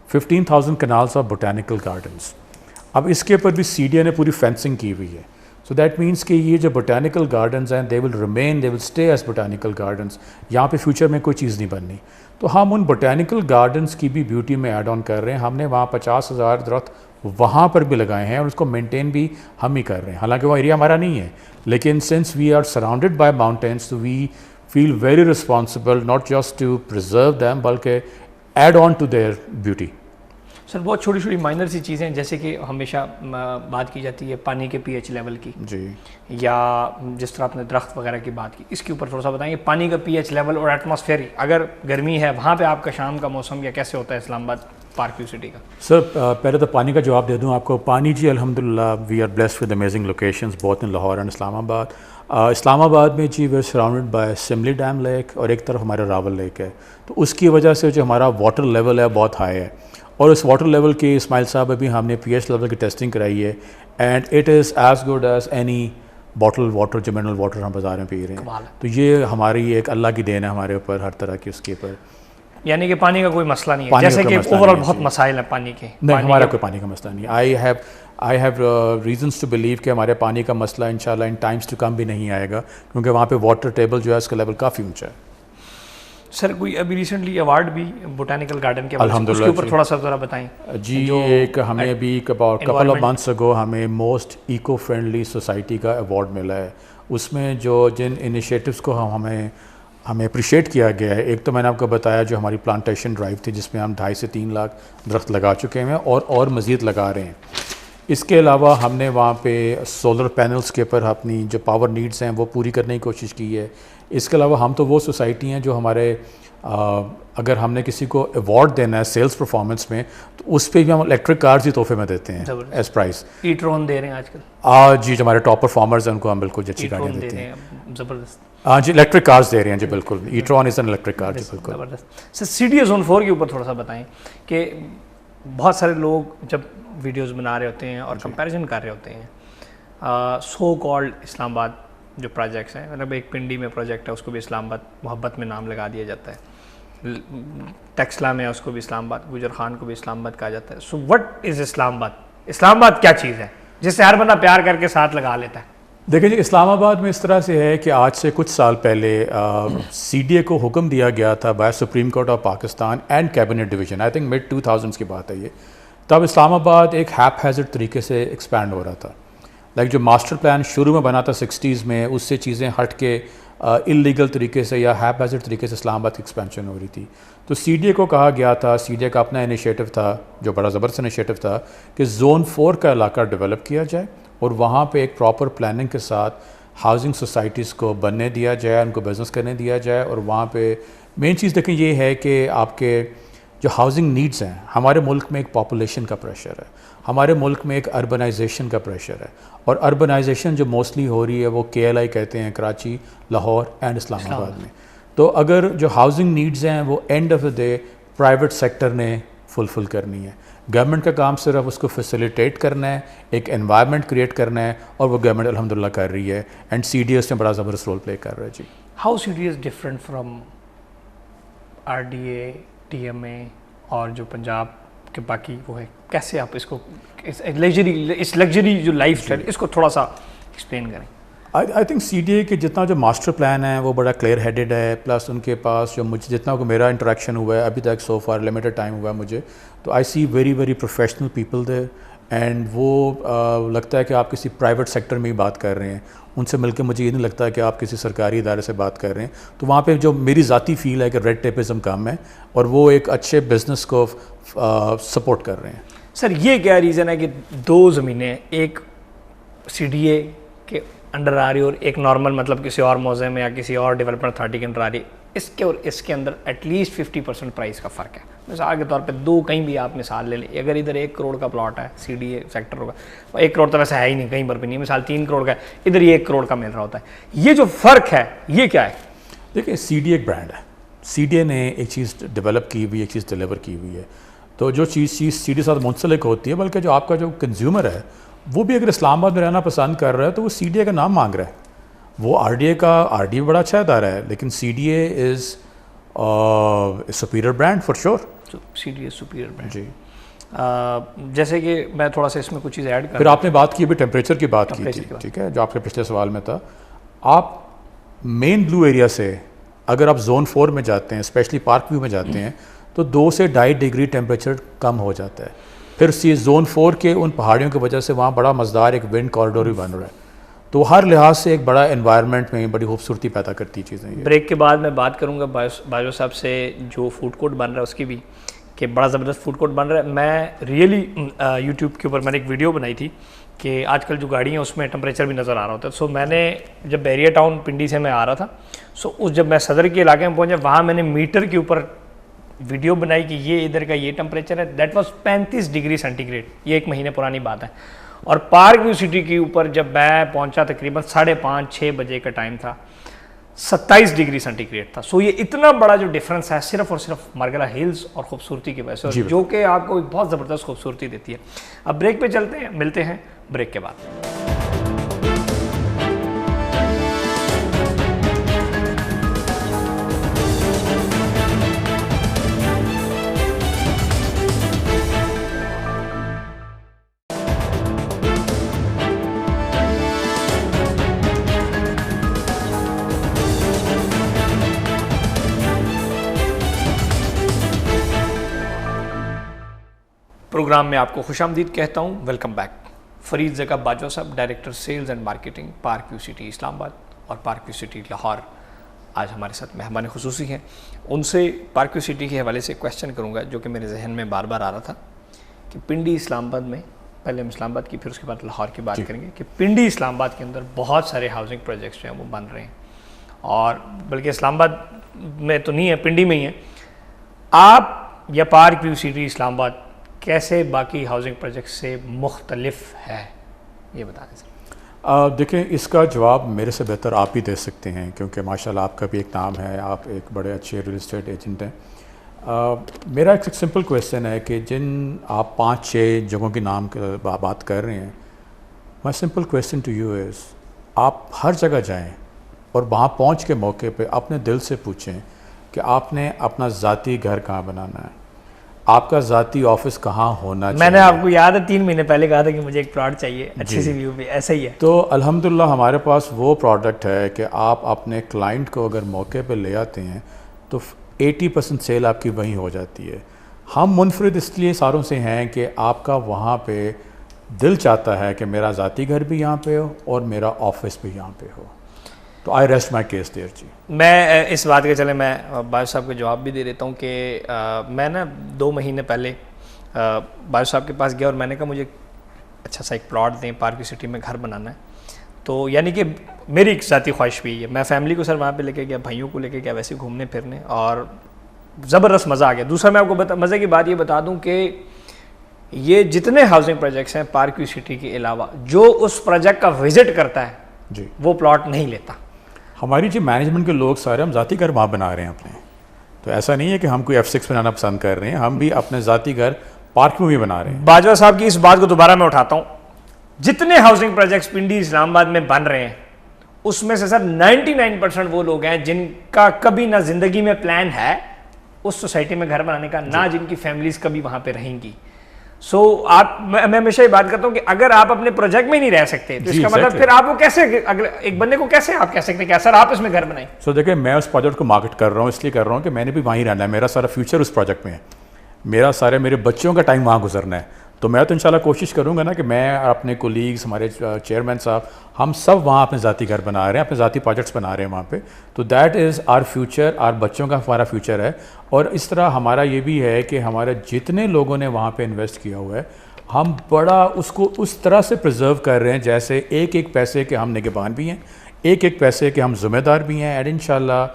15,000 kanals of botanical gardens. اب اس کے اوپر بھی CDA نے پوری فینسنگ کی ہوئی ہے. سو دیٹ مینس کہ یہ جو بوٹینیکل گارڈنز ہیں they will stay as botanical gardens. یہاں پہ فیوچر میں کوئی چیز نہیں بننی. تو ہم ان بوٹینیکل گارڈنس کی بھی بیوٹی میں ایڈ آن کر رہے ہیں. ہم نے وہاں 50,000 درخت وہاں پر بھی لگائے ہیں اور اس کو مینٹین بھی ہم ہی کر رہے ہیں. حالانکہ وہ ایریا ہمارا نہیں ہے، لیکن since we are surrounded by mountains تو we feel very responsible not just to preserve them بلکہ add on to their beauty. Sir بہت چھوٹی چھوٹی مائنر سی چیزیں جیسے کہ ہمیشہ بات کی جاتی ہے پانی کے pH لیول کی، جی، یا جس طرح آپ نے درخت وغیرہ کی بات کی، اس کے اوپر تھوڑا سا بتائیں. پانی کا pH لیول اور ایٹماسفیئر، اگر گرمی ہے وہاں پہ آپ کا شام کا موسم یا کیسے ہوتا ہے اسلام آباد پارک ویو سٹی کا؟ سر پہلے تو پانی کا جواب دے دوں آپ کو. پانی جی الحمدللہ we are blessed with amazing locations both in Lahore and Islamabad. Islamabad میں جی we are surrounded by Simly dam lake اور ایک طرف ہمارا راول لیک ہے. تو اس کی وجہ سے جو ہمارا واٹر لیول ہے بہت ہائی ہے. اور اس واٹر لیول کی اسماعیل صاحب ابھی ہم نے pH لیول کی ٹیسٹنگ کرائی ہے and it is as good as any bottle water جو منرل واٹر ہم بازار میں پی رہے ہیں. تو یہ ہماری ایک اللہ کی دین ہے ہمارے اوپر ہر طرح کی اس کے اوپر. یعنی کہ پانی کا کوئی مسئلہ نہیں ہے جیسے کہ اوور آل بہت مسائل ہیں پانی کے؟ نہیں، ہمارا کوئی پانی کا مسئلہ نہیں. I have reasons to believe کہ ہمارے پانی کا مسئلہ انشاءاللہ ان ٹائمس ٹو کم بھی نہیں آئے گا، کیونکہ وہاں پہ واٹر ٹیبل جو ہے اس کا لیول کافی اونچا ہے. سر کوئی ابھی ریسنٹلی ایوارڈ بھی بوٹینیکل گارڈن کے اس کے اوپر تھوڑا سا ذرا بتائیں. جی ایک ہمیں ابھی کپل آف منتھس اگو ہمیں موسٹ ایکو فرینڈلی سوسائٹی کا ایوارڈ ملا ہے. اس میں جو جن انیشیٹوز کو ہمیں اپریشیٹ کیا گیا ہے، ایک تو میں نے آپ کو بتایا جو ہماری پلانٹیشن ڈرائیو تھی جس میں ہم 2.5 سے 3 لاکھ درخت لگا چکے ہیں اور مزید لگا رہے ہیں. اس کے علاوہ ہم نے وہاں پہ سولر پینلز کے اوپر اپنی جو پاور نیڈز ہیں وہ پوری کرنے کی کوشش کی ہے. اس کے علاوہ ہم تو وہ سوسائٹی ہیں جو ہمارے اگر ہم نے کسی کو ایوارڈ دینا ہے سیلز پرفارمنس میں تو اس پہ بھی ہم الیکٹرک کارز ہی تحفے میں دیتے ہیں ایز پرائز. ای-ٹرون دے رہے ہیں آج کل؟ جی جو ہمارے ٹاپ پرفارمرز ہیں ان کو ہم بالکل اچھی گاڑیاں دیتے ہیں. زبردست. جی الیکٹرک کارز دے رہے ہیں جی بالکل. ای-ٹرون از این الیکٹرک کار جی بالکل. زبردست. سر CDA زون 4 کے اوپر تھوڑا سا بتائیں کہ بہت سارے لوگ جب ویڈیوز بنا رہے ہوتے ہیں اور کمپیریزن کر رہے ہوتے ہیں سو کالڈ اسلام آباد جو پروجیکٹس ہیں, مطلب ایک پنڈی میں پروجیکٹ ہے اس کو بھی اسلام آباد محبت میں نام لگا دیا جاتا ہے, ٹیکسلا میں اس کو بھی اسلام آباد, گجر خان کو بھی اسلام آباد کہا جاتا ہے. سو وٹ از اسلام آباد؟ اسلام آباد کیا چیز ہے جس سے ہر بندہ پیار کر کے ساتھ لگا لیتا ہے؟ دیکھیں جی, اسلام آباد میں اس طرح سے ہے کہ آج سے کچھ سال پہلے سی ڈی اے کو حکم دیا گیا تھا by supreme court of Pakistan and cabinet division, I think mid 2000s کی بات ہے یہ. تب اسلام آباد ایک ہیپ ہیزرڈ طریقے سے ایکسپینڈ ہو رہا تھا. لائک جو ماسٹر پلان شروع میں بنا تھا 60s میں, اس سے چیزیں ہٹ کے انلیگل طریقے سے یا ہیپ ہیزرڈ طریقے سے اسلام آباد کی ایکسپینشن ہو رہی تھی. تو سی ڈی اے کو کہا گیا تھا, سی ڈی اے کا اپنا انیشیٹو تھا جو بڑا زبردست انیشیٹو تھا, کہ زون 4 کا علاقہ ڈیولپ کیا جائے اور وہاں پہ ایک پراپر پلاننگ کے ساتھ ہاؤسنگ سوسائٹیز کو بننے دیا جائے, ان کو بزنس کرنے دیا جائے. اور وہاں پہ مین چیز دیکھیں یہ ہے کہ آپ کے جو ہاؤسنگ نیڈز ہیں, ہمارے ملک میں ایک پاپولیشن کا پریشر ہے, ہمارے ملک میں ایک اربنائزیشن کا پریشر ہے, اور اربنائزیشن جو موسٹلی ہو رہی ہے وہ KLI کہتے ہیں, کراچی, لاہور اینڈ اسلام آباد میں. تو اگر جو ہاؤسنگ نیڈز ہیں وہ and of the day private sector نے فلفل کرنی ہے. گورنمنٹ کا کام صرف اس کو فیسیلیٹیٹ کرنا ہے, ایک انوائرمنٹ کریٹ کرنا ہے, اور وہ گورنمنٹ الحمدللہ کر رہی ہے, اینڈ سی ڈی ایس میں بڑا زبردست رول پلے کر رہا ہے. جی, how C D is different from RDA, TMA اور جو پنجاب کے باقی وہ ہے, کیسے آپ اس کو اس لگژری جو لائف اسٹائل اس کو تھوڑا سا ایکسپلین کریں؟ آئی تھنک سی ڈی اے کے جتنا جو ماسٹر پلان ہے وہ بڑا کلیئر ہیڈڈ ہے, پلس ان کے پاس جو مجھے جتنا کو میرا انٹریکشن ہوا ہے ابھی تک سو فار لمیٹڈ ٹائم ہوا ہے مجھے, تو I see very very professional people there. And وہ لگتا ہے کہ آپ کسی پرائیویٹ سیکٹر میں ہی بات کر رہے ہیں, ان سے مل کے مجھے یہ نہیں لگتا کہ آپ کسی سرکاری ادارے سے بات کر رہے ہیں. تو وہاں پہ جو میری ذاتی فیل ہے کہ ریڈ ٹیپزم کم ہے, اور وہ ایک اچھے بزنس کو سپورٹ کر رہے ہیں. سر یہ کیا ریزن ہے کہ دو زمینیں ایک CDA کے انڈر آ رہی اور ایک نارمل مطلب کسی اور موضوع میں یا کسی اور ڈیولپمنٹ اتھارٹی کے انڈر آ رہی, اس کے اور اس کے اندر ایٹ لیسٹ 50% پرائز کا فرق ہے؟ مثال کے طور پہ دو کہیں بھی آپ مثال لے لیں, اگر ادھر 1 کروڑ کا پلاٹ ہے CDA سیکٹر ہوگا, 1 کروڑ تو ویسے ہے ہی نہیں, کہیں پر بھی نہیں, مثال 3 کروڑ کا ہے, ادھر یہ 1 کروڑ کا مل رہا ہوتا ہے. یہ جو فرق ہے یہ کیا ہے؟ دیکھیں سی ڈی ایک برانڈ ہے, سی ڈی اے نے ایک چیز ڈیولپ کی ہوئی, ایک چیز ڈیلیور کی ہوئی ہے. تو جو چیز سی ڈی ساتھ منسلک ہوتی ہے, بلکہ جو آپ کا جو کنزیومر ہے وہ بھی اگر اسلام آباد میں رہنا پسند کر رہا ہے تو وہ سی ڈی اے کا نام مانگ رہا ہے. وہ RDA کا RDA بڑا اچھا ادارہ ہے, لیکن CDA is superior brand for sure. CDA superior brand. جی, جیسے کہ میں تھوڑا سا اس میں کچھ چیز ایڈ کروں. پھر آپ نے بات کی ابھی ٹیمپریچر کی بات کی تھی, ٹھیک ہے, جو آپ کے پچھلے سوال میں تھا. آپ مین بلو ایریا سے اگر آپ زون 4 میں جاتے ہیں, اسپیشلی پارک ویو میں جاتے ہیں, تو 2 سے 2.5 ڈگری ٹیمپریچر کم ہو جاتا ہے. پھر زون 4 کے ان پہاڑیوں کی وجہ سے وہاں بڑا مزدار ایک ونڈ کوریڈور بھی بن رہا ہے. تو ہر لحاظ سے ایک بڑا انوائرمنٹ میں بڑی خوبصورتی پیدا کرتی چیزیں. بریک کے بعد میں بات کروں گا باجو صاحب سے جو فوڈ کورٹ بن رہا ہے اس کی بھی, کہ بڑا زبردست فوڈ کورٹ بن رہا ہے. میں ریئلی یوٹیوب کے اوپر میں نے ایک ویڈیو بنائی تھی کہ آج کل جو گاڑی ہیں اس میں ٹمپریچر بھی نظر آ رہا ہوتا ہے. سو میں نے جب بیریا ٹاؤن پنڈی سے میں آ رہا تھا, سو اس جب میں صدر کے علاقے میں پہنچا, وہاں میں نے میٹر کے اوپر ویڈیو بنائی کہ یہ ادھر کا یہ ٹمپریچر ہے, that was 35 degree centigrade. یہ 1 مہینے پرانی بات ہے. اور پارک ویو سٹی کے اوپر جب میں پہنچا تقریباً 5:30-6 بجے کا ٹائم تھا, 27 ڈگری سینٹی گریڈ تھا. سو یہ اتنا بڑا جو ڈفرینس ہے صرف اور صرف مرگلہ ہلز اور خوبصورتی کی وجہ سے, جو کہ آپ کو ایک بہت زبردست خوبصورتی دیتی ہے. اب بریک پہ چلتے ہیں, ملتے ہیں بریک کے بعد. پروگرام میں آپ کو خوش آمدید کہتا ہوں, ویلکم بیک. فرید زکا باجوہ صاحب, director sales and marketing, park view city Islamabad اور پارک ویو سٹی لاہور, آج ہمارے ساتھ مہمان خصوصی ہیں. ان سے پارک ویو سٹی کے حوالے سے کویسچن کروں گا جو کہ میرے ذہن میں بار بار آ رہا تھا, کہ پنڈی اسلام آباد میں, پہلے ہم اسلام آباد کی پھر اس کے بعد لاہور کی بات کریں گے, کہ پنڈی اسلام آباد کے اندر بہت سارے ہاؤسنگ پروجیکٹس جو ہیں وہ بن رہے ہیں, اور بلکہ اسلام آباد میں تو نہیں ہے, پنڈی میں ہی ہیں. آپ یا پارک ویو سٹی اسلام آباد کیسے باقی ہاؤسنگ پروجیکٹ سے مختلف ہے, یہ بتا دیں سر. دیکھیں, اس کا جواب میرے سے بہتر آپ ہی دے سکتے ہیں, کیونکہ ماشاءاللہ آپ کا بھی ایک نام ہے, آپ ایک بڑے اچھے ریل اسٹیٹ ایجنٹ ہیں. میرا ایک سمپل کویسچن ہے کہ جن آپ 5-6 جگہوں کے نام بات کر رہے ہیں, مائی سمپل کویسچن ٹو یو از، آپ ہر جگہ جائیں اور وہاں پہنچ کے موقع پہ اپنے دل سے پوچھیں کہ آپ نے اپنا ذاتی گھر کہاں بنانا ہے، آپ کا ذاتی آفس کہاں ہونا چاہیے. میں نے آپ کو یاد ہے 3 مہینے پہلے کہا تھا کہ مجھے ایک پلاٹ چاہیے اچھی سی ویو پہ، ایسا ہی ہے. تو الحمدللہ ہمارے پاس وہ پروڈکٹ ہے کہ آپ اپنے کلائنٹ کو اگر موقع پہ لے آتے ہیں تو 80% سیل آپ کی وہیں ہو جاتی ہے. ہم منفرد اس لیے ساروں سے ہیں کہ آپ کا وہاں پہ دل چاہتا ہے کہ میرا ذاتی گھر بھی یہاں پہ ہو اور میرا آفس بھی یہاں پہ ہو. تو آئی ریسٹ مائی کیس دیر. جی میں اس بات کے چلے میں باجو صاحب کو جواب بھی دے دیتا ہوں کہ میں نا 2 مہینے پہلے باجو صاحب کے پاس گیا اور میں نے کہا مجھے اچھا سا ایک پلاٹ دیں، پارک سٹی میں گھر بنانا ہے. تو یعنی کہ میری ایک ذاتی خواہش بھی ہے. میں فیملی کو سر وہاں پہ لے کے گیا، بھائیوں کو لے کے گیا، ویسے گھومنے پھرنے، اور زبردست مزہ آ گیا. دوسرا میں آپ کو مزے کی بات یہ بتا دوں کہ یہ جتنے ہاؤسنگ پروجیکٹس ہیں پارک ویو سٹی کے علاوہ، جو اس پروجیکٹ کا وزٹ کرتا ہے جی وہ پلاٹ نہیں لیتا. ہماری جو مینجمنٹ کے لوگ سارے ہم ذاتی گھر وہاں بنا رہے ہیں اپنے. تو ایسا نہیں ہے کہ ہم کوئی F6 بنانا پسند کر رہے ہیں، ہم بھی اپنے ذاتی گھر پارک میں بھی بنا رہے ہیں. باجوہ صاحب کی اس بات کو دوبارہ میں اٹھاتا ہوں، جتنے ہاؤسنگ پروجیکٹس پنڈی اسلام آباد میں بن رہے ہیں اس میں سے سر 99% وہ لوگ ہیں جن کا کبھی نہ زندگی میں پلان ہے اس سوسائٹی میں گھر بنانے کا، نہ جن کی فیملیز کبھی وہاں پہ رہیں گی. سو آپ، میں ہمیشہ یہ بات کرتا ہوں کہ اگر آپ اپنے پروجیکٹ میں نہیں رہ سکتے تو اس کا مطلب پھر آپ کو کیسے، اگر ایک بندے کو کیسے آپ کہہ سکتے ہیں کہ سر آپ اس میں گھر بنائیں. سو دیکھیں میں اس پروجیکٹ کو مارکیٹ کر رہا ہوں اس لیے کر رہا ہوں کہ میں نے بھی وہیں رہنا ہے، میرا سارا فیوچر اس پروجیکٹ میں ہے، میرے بچوں کا ٹائم وہاں گزرنا ہے. تو میں تو انشاءاللہ کوشش کروں گا نا کہ میں اپنے کولیگز، ہمارے چیئرمین صاحب، ہم سب وہاں اپنے ذاتی گھر بنا رہے ہیں، اپنے ذاتی پروجیکٹس بنا رہے ہیں وہاں پہ. تو that is our future, our بچوں کا ہمارا فیوچر ہے. اور اس طرح ہمارا یہ بھی ہے کہ ہمارے جتنے لوگوں نے وہاں پہ انویسٹ کیا ہوا ہے ہم بڑا اس کو اس طرح سے پرزرو کر رہے ہیں جیسے ایک ایک پیسے کے ہم نگہبان بھی ہیں، ایک ایک پیسے کے ہم ذمہ دار بھی ہیں. اینڈ انشاءاللہ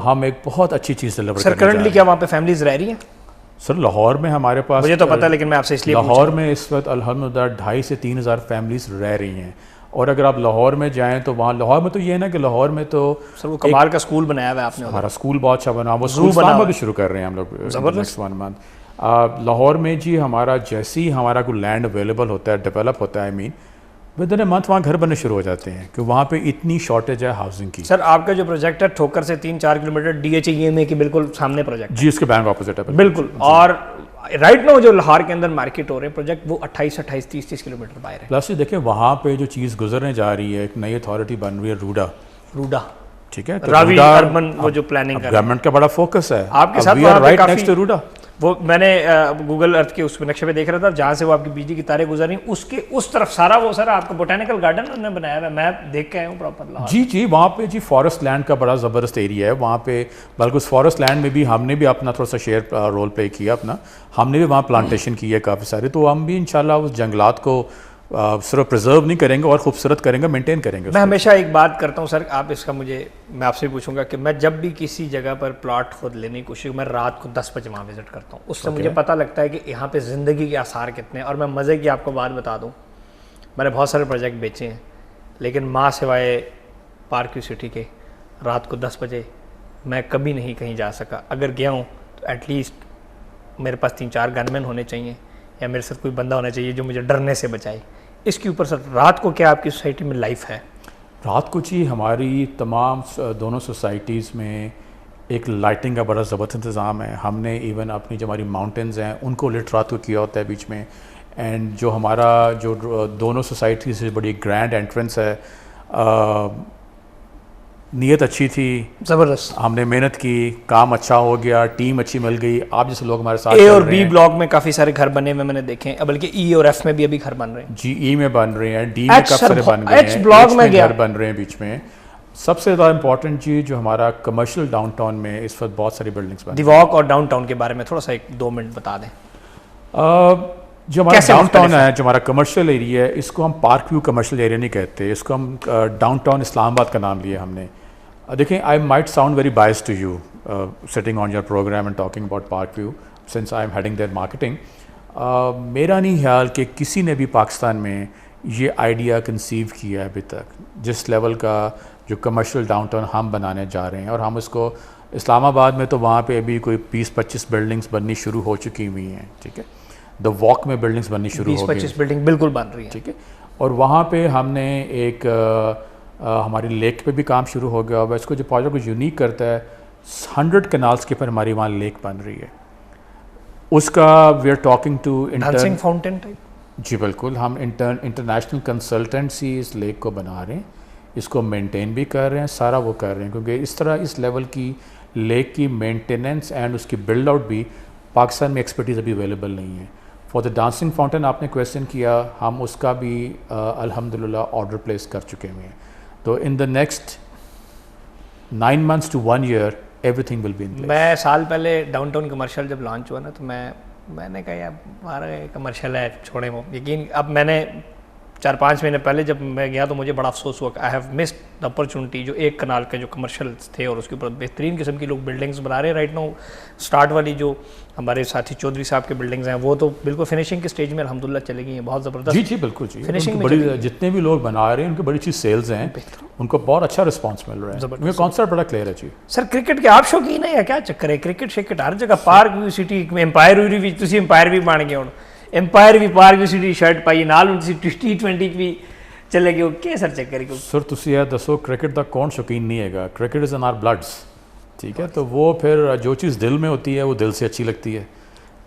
ہم ایک بہت اچھی چیز ڈلیور کرنے جا رہے ہیں. سر کرنٹلی کیا وہاں پہ فیملیز رہ رہی ہیں؟ سر لاہور میں ہمارے پاس، مجھے تو پتہ ہے لیکن میں آپ سے اس لیے لاہور میں اس وقت الحمدللہ 2,500 سے 3,000 فیملیز رہ رہی ہیں. اور اگر آپ لاہور میں جائیں تو وہاں لاہور میں تو یہ ہے نا کہ لاہور میں تو سر وہ کمال کا اسکول بنایا ہوا ہے آپ نے، ہمارا اسکول بہت اچھا بنا، وہ اسکول اسلام آباد شروع کر رہے ہیں ہم لوگ نیکسٹ 1 منتھ. لاہور میں جی ہمارا جیسے ہی ہمارا کوئی لینڈ اویلیبل ہوتا ہے، ڈیولپ ہوتا ہے، ودن اے منتھ وہاں گھر بننے شروع ہو جاتے ہیں کہ وہاں پہ اتنی شارٹیج ہے ہاؤسنگ کی. سر آپ کا جو پروجیکٹ ہے ٹھوکر سے 3-4 کلومیٹر DHEMA کے بالکل سامنے پروجیکٹ جی، اس کے بینک اپوزٹ ہے بالکل. اور رائٹ نو جو لاہور کے اندر مارکیٹ ہو رہے ہیں پروجیکٹ وہ 28 30 کلومیٹر باہر ہے. پلس دیکھیں وہاں پہ جو چیز گزرنے جا رہی ہے، ایک نئی اتھارٹی بن رہی ہے روڈا، ٹھیک ہے، راوی اربن، وہ جو پلاننگ کر گورنمنٹ کا بڑا فوکس ہے آپ کے ساتھ. رائٹ نیکسٹ ٹو روڈا. وہ میں نے گوگل ارتھ کے اس نقشے پہ دیکھ رہا تھا جہاں سے وہ آپ کی بجلی کی تاریں گزر رہی ہیں، اس کے اس طرف سارا وہ سر آپ کو بوٹینیکل گارڈن انہوں نے بنایا ہوا ہے. میں دیکھ کے آیا ہوں پراپر. جی وہاں پہ جی فارسٹ لینڈ کا بڑا زبردست ایریا ہے وہاں پہ. بلکہ اس فارسٹ لینڈ میں بھی ہم نے بھی اپنا تھوڑا سا شیئر رول پلے کیا اپنا، ہم نے بھی وہاں پلانٹیشن کی ہے کافی سارے. تو ہم بھی انشاءاللہ اس جنگلات کو صرف پرزرو نہیں کریں گے اور خوبصورت کریں گے، مینٹین کریں گے. میں ہمیشہ ایک بات کرتا ہوں سر، آپ اس کا میں آپ سے پوچھوں گا کہ میں جب بھی کسی جگہ پر پلاٹ خود لینے کی کوشش، میں رات کو 10 بجے وہاں وزٹ کرتا ہوں. اس سے مجھے پتہ لگتا ہے کہ یہاں پہ زندگی کے آثار کتنے ہیں. اور میں مزے کی آپ کو بات بتا دوں، میں نے بہت سارے پروجیکٹ بیچے ہیں لیکن ماں سوائے پارک ویو سٹی کے رات کو 10 بجے میں کبھی نہیں کہیں جا سکا. اگر گیا ہوں تو ایٹ لیسٹ میرے پاس 3-4 گن مین ہونے چاہیے یا میرے ساتھ کوئی بندہ ہونا چاہیے جو مجھے ڈرنے سے بچائے. اس کے اوپر سر رات کو کیا آپ کی سوسائٹی میں لائف ہے؟ رات کو جی ہماری تمام دونوں سوسائٹیز میں ایک لائٹنگ کا بڑا زبردست انتظام ہے. ہم نے ایون اپنی جو ہماری ماؤنٹینز ہیں ان کو لٹ رات کو کیا ہوتا ہے بیچ میں. اینڈ جو ہمارا جو دونوں سوسائٹیز سے بڑی گرینڈ انٹرنس ہے، نیت اچھی تھی، زبردست، ہم نے محنت کی، کام اچھا ہو گیا، ٹیم اچھی مل گئی. آپ جیسے لوگ ہمارے ساتھ اے اور بی بلاک میں کافی سارے گھر بنے ہوئے میں نے دیکھے ہیں، بلکہ ای اور ایف میں بھی ابھی گھر بن رہے ہیں. جی ای میں بن رہے ہیں، ڈی میں کافی سارے بن گئے ہیں، بلاک میں گھر بن رہے ہیں بیچ میں. سب سے زیادہ امپورٹنٹ چیز جو ہمارا کمرشل ڈاؤن ٹاؤن میں اس وقت بہت ساری بلڈنگس بن دی واک اور ڈاؤن ٹاؤن کے بارے میں تھوڑا سا 1-2 منٹ بتا دیں. جو ہمارا ڈاؤن ٹاؤن ہے، جو ہمارا کمرشل ایریا ہے، اس کو ہم پارک ویو کمرشل ایریا نہیں کہتے، اس کو ہم ڈاؤن ٹاؤن اسلام آباد کا نام لیا ہم نے. دیکھیں I might sound very biased to you sitting on your program and talking about Park View since I am heading their marketing. میرا نہیں خیال کہ کسی نے بھی پاکستان میں یہ آئیڈیا کنسیو کیا ہے ابھی تک جس لیول کا جو کمرشل ڈاؤن ٹاؤن ہم بنانے جا رہے ہیں. اور ہم اس کو اسلام آباد میں تو وہاں پہ ابھی کوئی 20-25 بلڈنگس بننی شروع ہو چکی ہوئی ہیں، ٹھیک ہے. دا واک میں بلڈنگس بننی شروع ہو گئی، 20-25 بلڈنگ بالکل بن رہی ہیں، ٹھیک ہے. اور وہاں پہ ہم نے ایک ہماری لیک پہ بھی کام شروع ہو گیا. اس کو جو پروجیکٹ کو یونیک کرتا ہے 100 کنالس کے اوپر ہماری وہاں لیک بن رہی ہے. اس کا we are talking to dancing fountain type. جی بالکل, ہم انٹرنیشنل کنسلٹنسی اس لیک کو بنا رہے ہیں, اس کو مینٹین بھی کر رہے ہیں, سارا وہ کر رہے ہیں, کیونکہ اس طرح اس لیول کی لیک کی مینٹیننس اینڈ اس کی بلڈ آؤٹ بھی پاکستان میں ایکسپرٹیز ابھی اویلیبل نہیں ہے. فار دا ڈانسنگ فاؤنٹین آپ نے کویشچن کیا, ہم اس کا بھی الحمدللہ آرڈر پلیس کر چکے ہوئے ہیں. تو in the next 9 months to 1 year everything will be in place. میں سال پہلے ڈاؤن ٹاؤن کمرشل جب لانچ ہوا نا, تو میں نے کہا یار ہمارا کمرشل ہے چھوڑیں وہ. یقین اب میں نے 4-5 مہینے پہلے جب میں گیا تو مجھے بڑا افسوس ہوا کہ I have missed the opportunity. جو 1 کنال کے جو کمرشلس تھے اور اس کے اوپر بہترین قسم کی لوگ بلڈنگس بنا رہے ہیں رائٹ ناؤ. اسٹارٹ والی جو ہمارے ساتھی چودھری صاحب کے بلڈنگز ہیں وہ تو بالکل فنیشنگ کے اسٹیج میں الحمدللہ چلے گئی ہیں, بہت زبردست. جی بالکل جی, فنیشنگ بڑی جتنے بھی لوگ بنا رہے ہیں ان کی بڑی اچھی سیلز ہیں, ان کو بہت اچھا رسپانس مل رہا ہے. کیونکہ کانسیپٹ بڑا کلیئر ہے جی. سر کرکٹ کے آپ شوقین ہیں یا کیا چکر ہے؟ کرکٹ شکٹ ہر جگہ پارک ویو سٹی امپائر ہوئی بھی, تسی امپائر بھی بن گئے ہو, امپائر بھی پارک ویو سٹی شرٹ پائی نال T20 بھی چلے گئے. کیا سر چکر ہے سر تسی یہ دسو کرکٹ دا کون شوقین نہیں ہے گا؟ Cricket is in our bloods, ٹھیک ہے. تو وہ پھر جو چیز دل میں ہوتی ہے وہ دل سے اچھی لگتی ہے.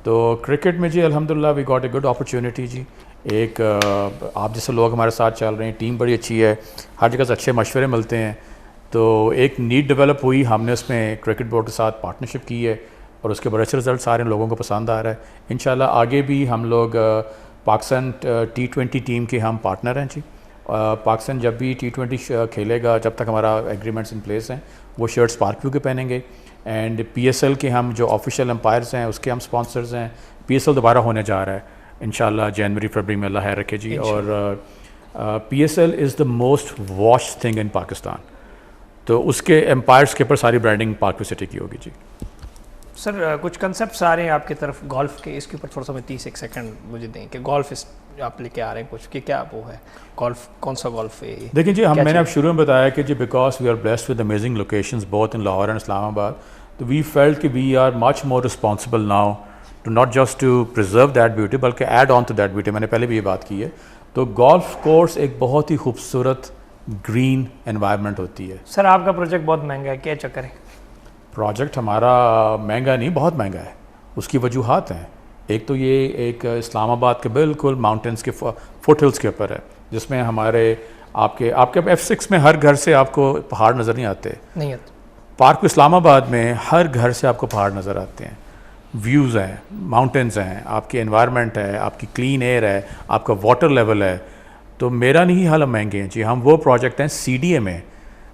تو کرکٹ میں جی الحمدللہ we got a good opportunity جی. ایک آپ جیسے لوگ ہمارے ساتھ چل رہے ہیں, ٹیم بڑی اچھی ہے, ہر جگہ سے اچھے مشورے ملتے ہیں. تو ایک نیڈ ڈیولپ ہوئی, ہم نے اس میں کرکٹ بورڈ کے ساتھ پارٹنرشپ کی ہے اور اس کے بڑے اچھے رزلٹس آ رہے ہیں, لوگوں کو پسند آ رہا ہے. انشاءاللہ آگے بھی ہم لوگ پاکستان T20 ٹیم کے ہم پارٹنر ہیں جی. پاکستان جب بھی T20 کھیلے گا, جب تک ہمارا ایگریمنٹس ان پلیس ہیں, وہ شرٹس پارک ویو کے پہنیں گے. اینڈ PSL کے ہم جو آفیشیل امپائرز ہیں اس کے ہم سپانسرز ہیں. PSL دوبارہ ہونے جا رہا ہے انشاءاللہ جنوری فروری میں, اللہ خیر رکھے جی. اور PSL is the most watch thing in Pakistan. تو اس کے امپائرز کے اوپر ساری برانڈنگ پارک ویو سٹی کی ہوگی جی. سر کچھ کنسیپٹس آ رہے ہیں آپ کی طرف گولف کے, اس کے اوپر تھوڑا سا میں 31 سیکنڈ مجھے دیں کہ گولف آپ لے کے آ رہے ہیں کچھ, کہ کیا وہ ہے گولف, کون سا گولف ہے؟ دیکھیں جی, میں نے اب شروع میں بتایا کہ جی because we are blessed with amazing locations both in Lahore and Islamabad, تو وی فیلٹ کہ we are much more responsible now to not just to preserve that beauty بلکہ add on to that beauty. میں نے پہلے بھی یہ بات کی ہے. تو گولف کورس ایک بہت ہی خوبصورت گرین انوائرمنٹ ہوتی ہے. سر آپ کا پروجیکٹ بہت مہنگا ہے, کیا چکر ہے؟ پروجیکٹ ہمارا مہنگا نہیں, بہت مہنگا ہے. اس کی وجوہات ہیں. ایک تو یہ ایک اسلام آباد کے بالکل ماؤنٹینس کے فٹ ہلز کے اوپر ہے, جس میں ہمارے آپ کے F6 میں ہر گھر سے آپ کو پہاڑ نظر نہیں آتے. نہیں آتے. پارک اسلام آباد میں ہر گھر سے آپ کو پہاڑ نظر آتے ہیں, ویوز ہیں, ماؤنٹینز ہیں, آپ کی انوائرمنٹ ہے, آپ کی کلین ایئر ہے, آپ کا واٹر لیول ہے. تو میرا نہیں حال ہم مہنگے ہیں جی. ہم وہ پروجیکٹ ہیں CDA میں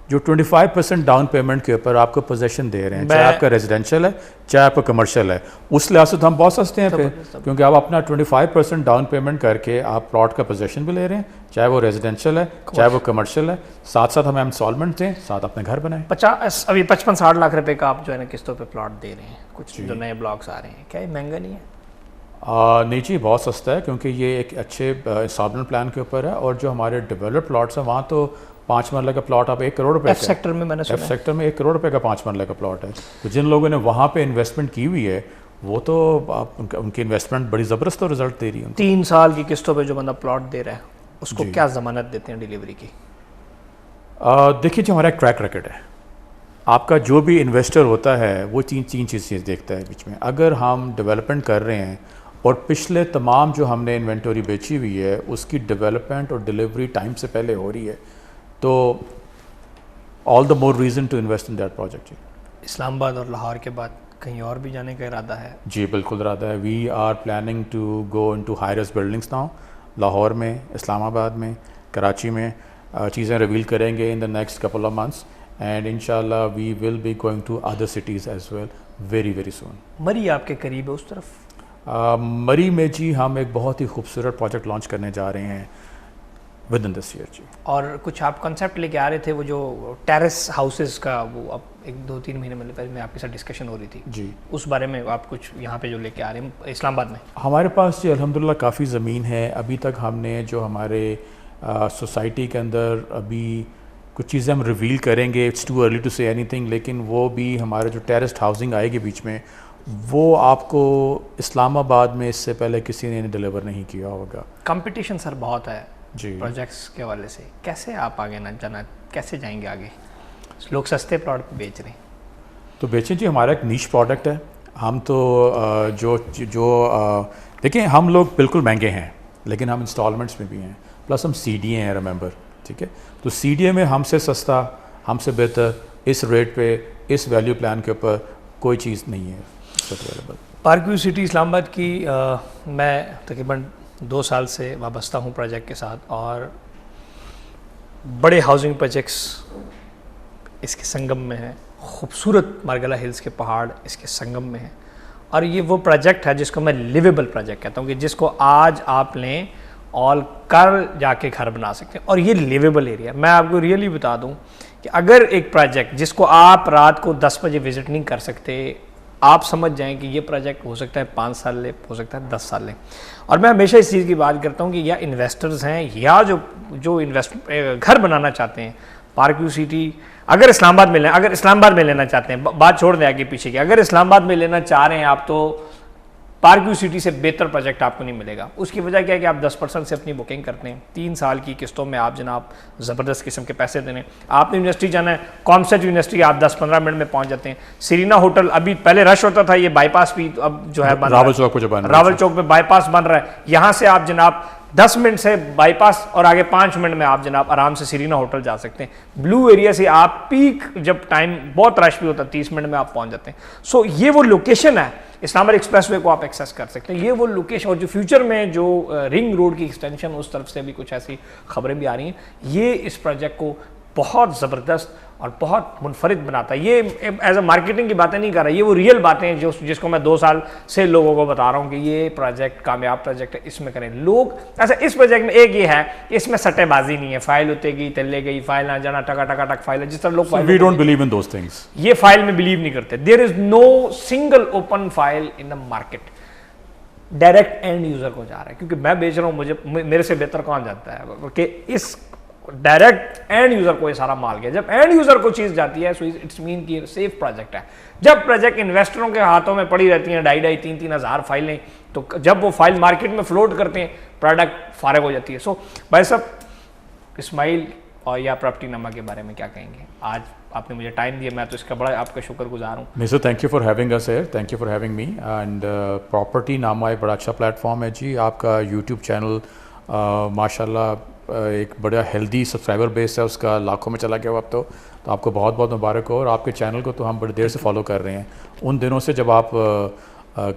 جو 25% ڈاؤن پیمنٹ کے اوپر آپ کو پوزیشن دے رہے ہیں, چاہے آپ کا ریزیڈینشیل ہے چاہے آپ کا کمرشل ہے. اس لحاظ سے تو ہم بہت سستے ہیں پھر, کیونکہ آپ اپنا 25% ڈاؤن پیمنٹ کر کے آپ پلاٹ کا پوزیشن بھی لے رہے ہیں, چاہے وہ ریزیڈینشیل ہے چاہے وہ کمرشل ہے, ساتھ ساتھ ہمیں انسٹالمنٹ دیں, ساتھ اپنے گھر بنائیں. ابھی 55-60 لاکھ روپے کا آپ جو ہے نا قسطوں پہ پلاٹ دے رہے ہیں, کچھ جو نئے بلاکس آ رہے ہیں, کیا یہ مہنگا نہیں ہے؟ نہیں جی, بہت سستا ہے, کیونکہ یہ ایک اچھے انسٹالمنٹ پلان کے اوپر ہے. اور جو ہمارے ڈیولپ پلاٹس ہیں وہاں تو 5 مرلے کا پلاٹ آپ 1 کروڑ روپے ایف سیکٹر میں, میں نے سنا ایف سیکٹر میں 1 کروڑ روپے کا 5 مرلے کا پلاٹ ہے. تو جن لوگوں نے وہاں پہ انویسٹمنٹ کی ہوئی ہے وہ تو ان کی انویسٹمنٹ بڑی زبردست رزلٹ دے رہی ہے. 3 سال کی قسطوں پہ جو بندہ پلاٹ دے رہا ہے اس کو کیا ضمانت دیتے ہیں ڈیلیوری کی؟ دیکھیے جو ہمارا ایک ٹریک ریکارڈ ہے. آپ کا جو بھی انویسٹر ہوتا ہے وہ تین چیزیں دیکھتا ہے بیچ میں. اگر ہم ڈیولپمنٹ کر رہے ہیں اور پچھلے تمام جو ہم نے انوینٹوری بیچی ہوئی ہے اس کی ڈیولپمنٹ اور ڈیلیوری ٹائم سے پہلے ہو رہی ہے, تو all the more reason to invest in that project. Islamabad اور لاہور کے بعد کہیں اور بھی جانے کا ارادہ ہے؟ جی بالکل ارادہ ہے. We are planning to go into high rise buildings now. Lahore میں, اسلام آباد میں, کراچی میں چیزیں ریویل کریں گے in the next couple of months, and انشاءاللہ we will be going to other cities as well very very soon. Murree آپ کے قریب ہے اس طرف؟ مری میں جی ہم ایک بہت ہی خوبصورت پروجیکٹ لانچ کرنے جا رہے ہیں ود ان دس ایئر جی. اور کچھ آپ کنسیپٹ لے کے آ رہے تھے, وہ جو ٹیرس ہاؤسز کا, وہ اب 1-2-3 مہینے پہلے میں آپ کے ساتھ ڈسکشن ہو رہی تھی جی, اس بارے میں آپ کچھ یہاں پہ جو لے کے آ رہے ہیں اسلام آباد میں؟ ہمارے پاس جی الحمدللہ کافی زمین ہے. ابھی تک ہم نے جو ہمارے سوسائٹی کے اندر ابھی کچھ چیزیں ہم ریویل کریں گے, اٹس ٹو ارلی ٹو سے اینی تھنگ, لیکن وہ بھی ہمارے جو ٹیرسڈ ہاؤسنگ آئے گی بیچ میں, وہ آپ کو اسلام آباد میں اس سے پہلے کسی نے ڈیلیور نہیں کیا ہوگا. کمپٹیشن سر بہت ہے, جی پروجیکٹس کے حوالے سے کیسے آپ آگے نہ جانا کیسے جائیں گے آگے؟ لوگ سستے پلاٹ بیچ رہے ہیں تو بیچیں جی. ہمارا ایک نیش پروڈکٹ ہے. ہم تو دیکھیں ہم لوگ بالکل مہنگے ہیں لیکن ہم انسٹالمنٹس میں بھی ہیں, پلس ہم سی ڈی اے ہیں ریممبر, ٹھیک ہے. تو سی ڈی اے میں ہم سے سستا, ہم سے بہتر اس ریٹ پہ اس ویلیو پلان کے اوپر کوئی چیز نہیں ہے اویلیبل. پارک ویو سٹی اسلام آباد کی میں تقریباً 2 سال سے وابستہ ہوں پروجیکٹ کے ساتھ, اور بڑے ہاؤسنگ پروجیکٹس اس کے سنگم میں ہیں, خوبصورت مارگلہ ہلز کے پہاڑ اس کے سنگم میں ہیں, اور یہ وہ پروجیکٹ ہے جس کو میں لیویبل پروجیکٹ کہتا ہوں کہ جس کو آج آپ لیں اور کل جا کے گھر بنا سکتے ہیں, اور یہ لیویبل ایریا. میں آپ کو ریئلی بتا دوں کہ اگر ایک پروجیکٹ جس کو آپ رات کو 10 بجے وزٹ نہیں کر سکتے, آپ سمجھ جائیں کہ یہ پروجیکٹ ہو سکتا ہے 5 سال لے, ہو سکتا ہے 10 سال لے. اور میں ہمیشہ اس چیز کی بات کرتا ہوں کہ یا انویسٹرز ہیں یا جو گھر بنانا چاہتے ہیں, پارک ویو سٹی اگر اسلام آباد میں لینا چاہتے ہیں, بات چھوڑ دیں آگے پیچھے کی, اگر اسلام آباد میں لینا چاہ رہے ہیں آپ تو پارک ویو سٹی سے بہتر پروجیکٹ آپ کو نہیں ملے گا. اس کی وجہ کیا ہے کہ آپ 10% سے اپنی بکنگ کرتے ہیں, 3 سال کی قسطوں میں آپ جناب زبردست قسم کے پیسے دینے. آپ نے یونیورسٹی جانا ہے, کانسیپٹ یونیورسٹی آپ 10-15 منٹ میں پہنچ جاتے ہیں. سیرینا ہوٹل ابھی پہلے رش ہوتا تھا, یہ بائی پاس بھی اب جو ہے راول چوک پہ بائی پاس بن رہا ہے. یہاں سے آپ جناب 10 منٹ سے بائی پاس اور آگے 5 منٹ میں آپ جناب آرام سے سیرینا ہوٹل جا سکتے ہیں. بلو ایریا سے آپ پیک جب ٹائم بہت رش بھی ہوتا ہے 30 منٹ میں آپ پہنچ جاتے ہیں. سو یہ وہ لوکیشن ہے, اسلام آباد ایکسپریس وے کو آپ ایکسیس کر سکتے ہیں. یہ وہ لوکیشن, اور جو فیوچر میں جو رنگ روڈ کی ایکسٹینشن اس طرف سے بھی کچھ ایسی خبریں بھی آ رہی ہیں, یہ اس پروجیکٹ کو بہت زبردست اور بہت منفرد بناتا ہے. یہ ایز اے مارکیٹنگ کی باتیں نہیں کر رہا, یہ وہ ریئل باتیں ہیں جس کو میں 2 سال سے لوگوں کو بتا رہا ہوں کہ یہ پروجیکٹ کامیاب پروجیکٹ ہے, اس میں کریں لوگ. ایسا اس پروجیکٹ میں ایک یہ ہے کہ اس میں سٹے بازی نہیں ہے, فائل ہوتے گئی تلے گئی, فائل نہ جانا ٹکا ٹکا ٹک فائل ہے, جس طرح لوگ we don't believe in those things. یہ فائل میں بلیو نہیں کرتے. There is no single open file in the market. Direct end user کو جا رہا ہے, کیونکہ میں بیچ رہا ہوں, مجھے میرے سے بہتر کون جانتا ہے کہ اس ڈائریکٹ اینڈ یوزر کو یہ سارا مال گیا. جب اینڈ یوزر کو چیز جاتی ہے سو اٹس مین کہ سیف پروجیکٹ ہے. جب پروجیکٹ انویسٹروں کے ہاتھوں میں پڑی رہتی ہیں 2,500-3,000 ہزار فائلیں, تو جب وہ فائل مارکیٹ میں فلوٹ کرتے ہیں پروڈکٹ فارغ ہو جاتی ہے. سو بھائی صاحب اسماعیل اور یا پراپرٹی نامہ کے بارے میں کیا کہیں گے؟ آج آپ نے مجھے ٹائم دیا, میں تو اس کا بڑا آپ کا شکر گزار ہوں. میسر thank you for having us here, thank you for having me. And property نامہ ایک بڑا اچھا پلیٹ فارم ہے جی. آپ کا یوٹیوب چینل ماشاء اللہ ایک بڑا ہیلدی سبسکرائبر بیس ہے, اس کا لاکھوں میں چلا گیا اب تو آپ کو بہت بہت مبارک ہو. اور آپ کے چینل کو تو ہم بڑی دیر سے فالو کر رہے ہیں, ان دنوں سے جب آپ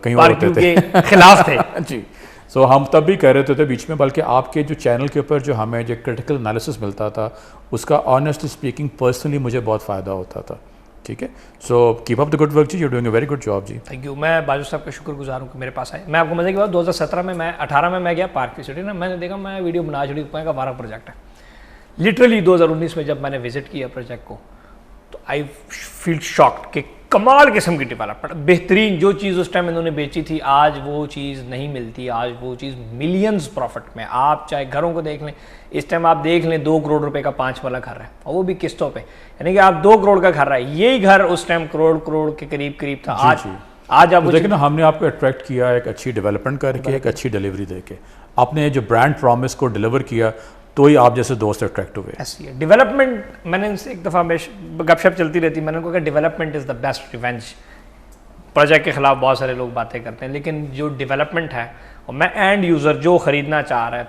کہیں اور ہوتے تھے خلاف تھے جی. سو ہم تب بھی کہہ رہے تھے بیچ میں, بلکہ آپ کے جو چینل کے اوپر جو ہمیں جو کرٹیکل انالیسس ملتا تھا اس کا آنیسٹلی اسپیکنگ پرسنلی مجھے بہت فائدہ ہوتا تھا. ٹھیک ہے, so keep up the good work جی, you doing a very good job جی. Thank you. میں باجو صاحب کا شکر گزار ہوں کہ میرے پاس آئے. میں آپ کو مزے کی بات 2017 میں 18 میں گیا پارک ویو سٹی نا, میں نے دیکھا میں ویڈیو بنا چھڑی پائے کا 12 پروجیکٹ ہے. لٹرلی 2019 میں جب میں نے وزٹ کیا پروجیکٹ کو تو آئی فیل شاکڈ کہ کمال قسم کی ڈیولپمنٹ, بہترین جو چیز اس ٹائم انہوں نے بیچی تھی آج وہ چیز نہیں ملتی. آج وہ چیز ملینز پروفٹ میں. آپ چاہے گھروں کو دیکھ لیں, اس ٹائم آپ دیکھ لیں 2 کروڑ روپے کا 5 والا گھر ہے, اور وہ بھی قسطوں پہ, یعنی کہ آپ 2 کروڑ کا گھر ہے. یہی گھر اس ٹائم کروڑ کے قریب تھا. آج آپ دیکھیں نا, ہم نے آپ کو اٹریکٹ کیا ایک اچھی ڈیولپمنٹ کر کے, ایک اچھی ڈیلیوری دے کے, آپ نے جو برانڈ پرومس کو ڈیلیور کیا تو ہی آپ جیسے دوست اٹریکٹ ہوئے. ایسی ہے ڈیولپمنٹ. میں نے ان سے ایک دفعہ گپ شپ چلتی رہتی, میں نے کہا کہ development is the best revenge. Project کے خلاف بہت سارے لوگ باتیں کرتے ہیں, لیکن جو ڈیولپمنٹ ہے, اور میں اینڈ یوزر جو خریدنا چاہ رہا ہے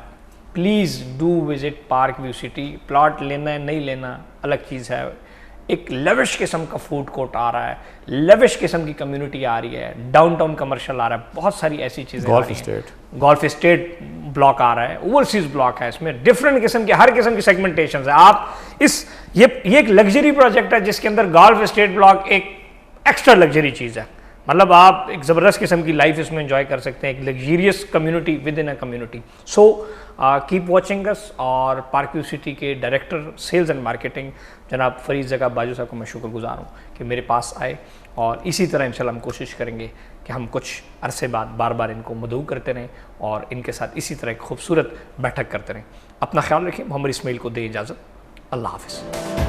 please do visit Park view City. Plot لینا ہے نہیں لینا الگ چیز ہے. ایک لیوش قسم کا فوڈ کورٹ آ رہا ہے, لیوش قسم کی کمیونٹی آ رہی ہے, ڈاؤن ٹاؤن کمرشل آ رہا ہے, بہت ساری ایسی چیزیں, گولف اسٹیٹ بلاک آ رہا ہے, اوورسیز بلاک ہے, اس میں ڈفرینٹ قسم کے ہر قسم کی سیگمنٹیشنز ہیں. آپ یہ ایک لگژری پروجیکٹ ہے جس کے اندر گولف اسٹیٹ بلاک ایک ایکسٹرا لگژری چیز ہے. مطلب آپ ایک زبردست قسم کی لائف اس میں انجوائے کر سکتے ہیں, ایک luxurious community within a community. So keep watching us. اور پارک ویو سٹی کے ڈائریکٹر سیلز اینڈ مارکیٹنگ جناب فرید زکا باجو صاحب کو میں شکر گزار ہوں کہ میرے پاس آئے, اور اسی طرح انشاءاللہ ہم کوشش کریں گے کہ ہم کچھ عرصے بعد بار بار ان کو مدعو کرتے رہیں اور ان کے ساتھ اسی طرح ایک خوبصورت بیٹھک کرتے رہیں. اپنا خیال رکھیں. محمد اسماعیل کو دیں اجازت. اللہ حافظ.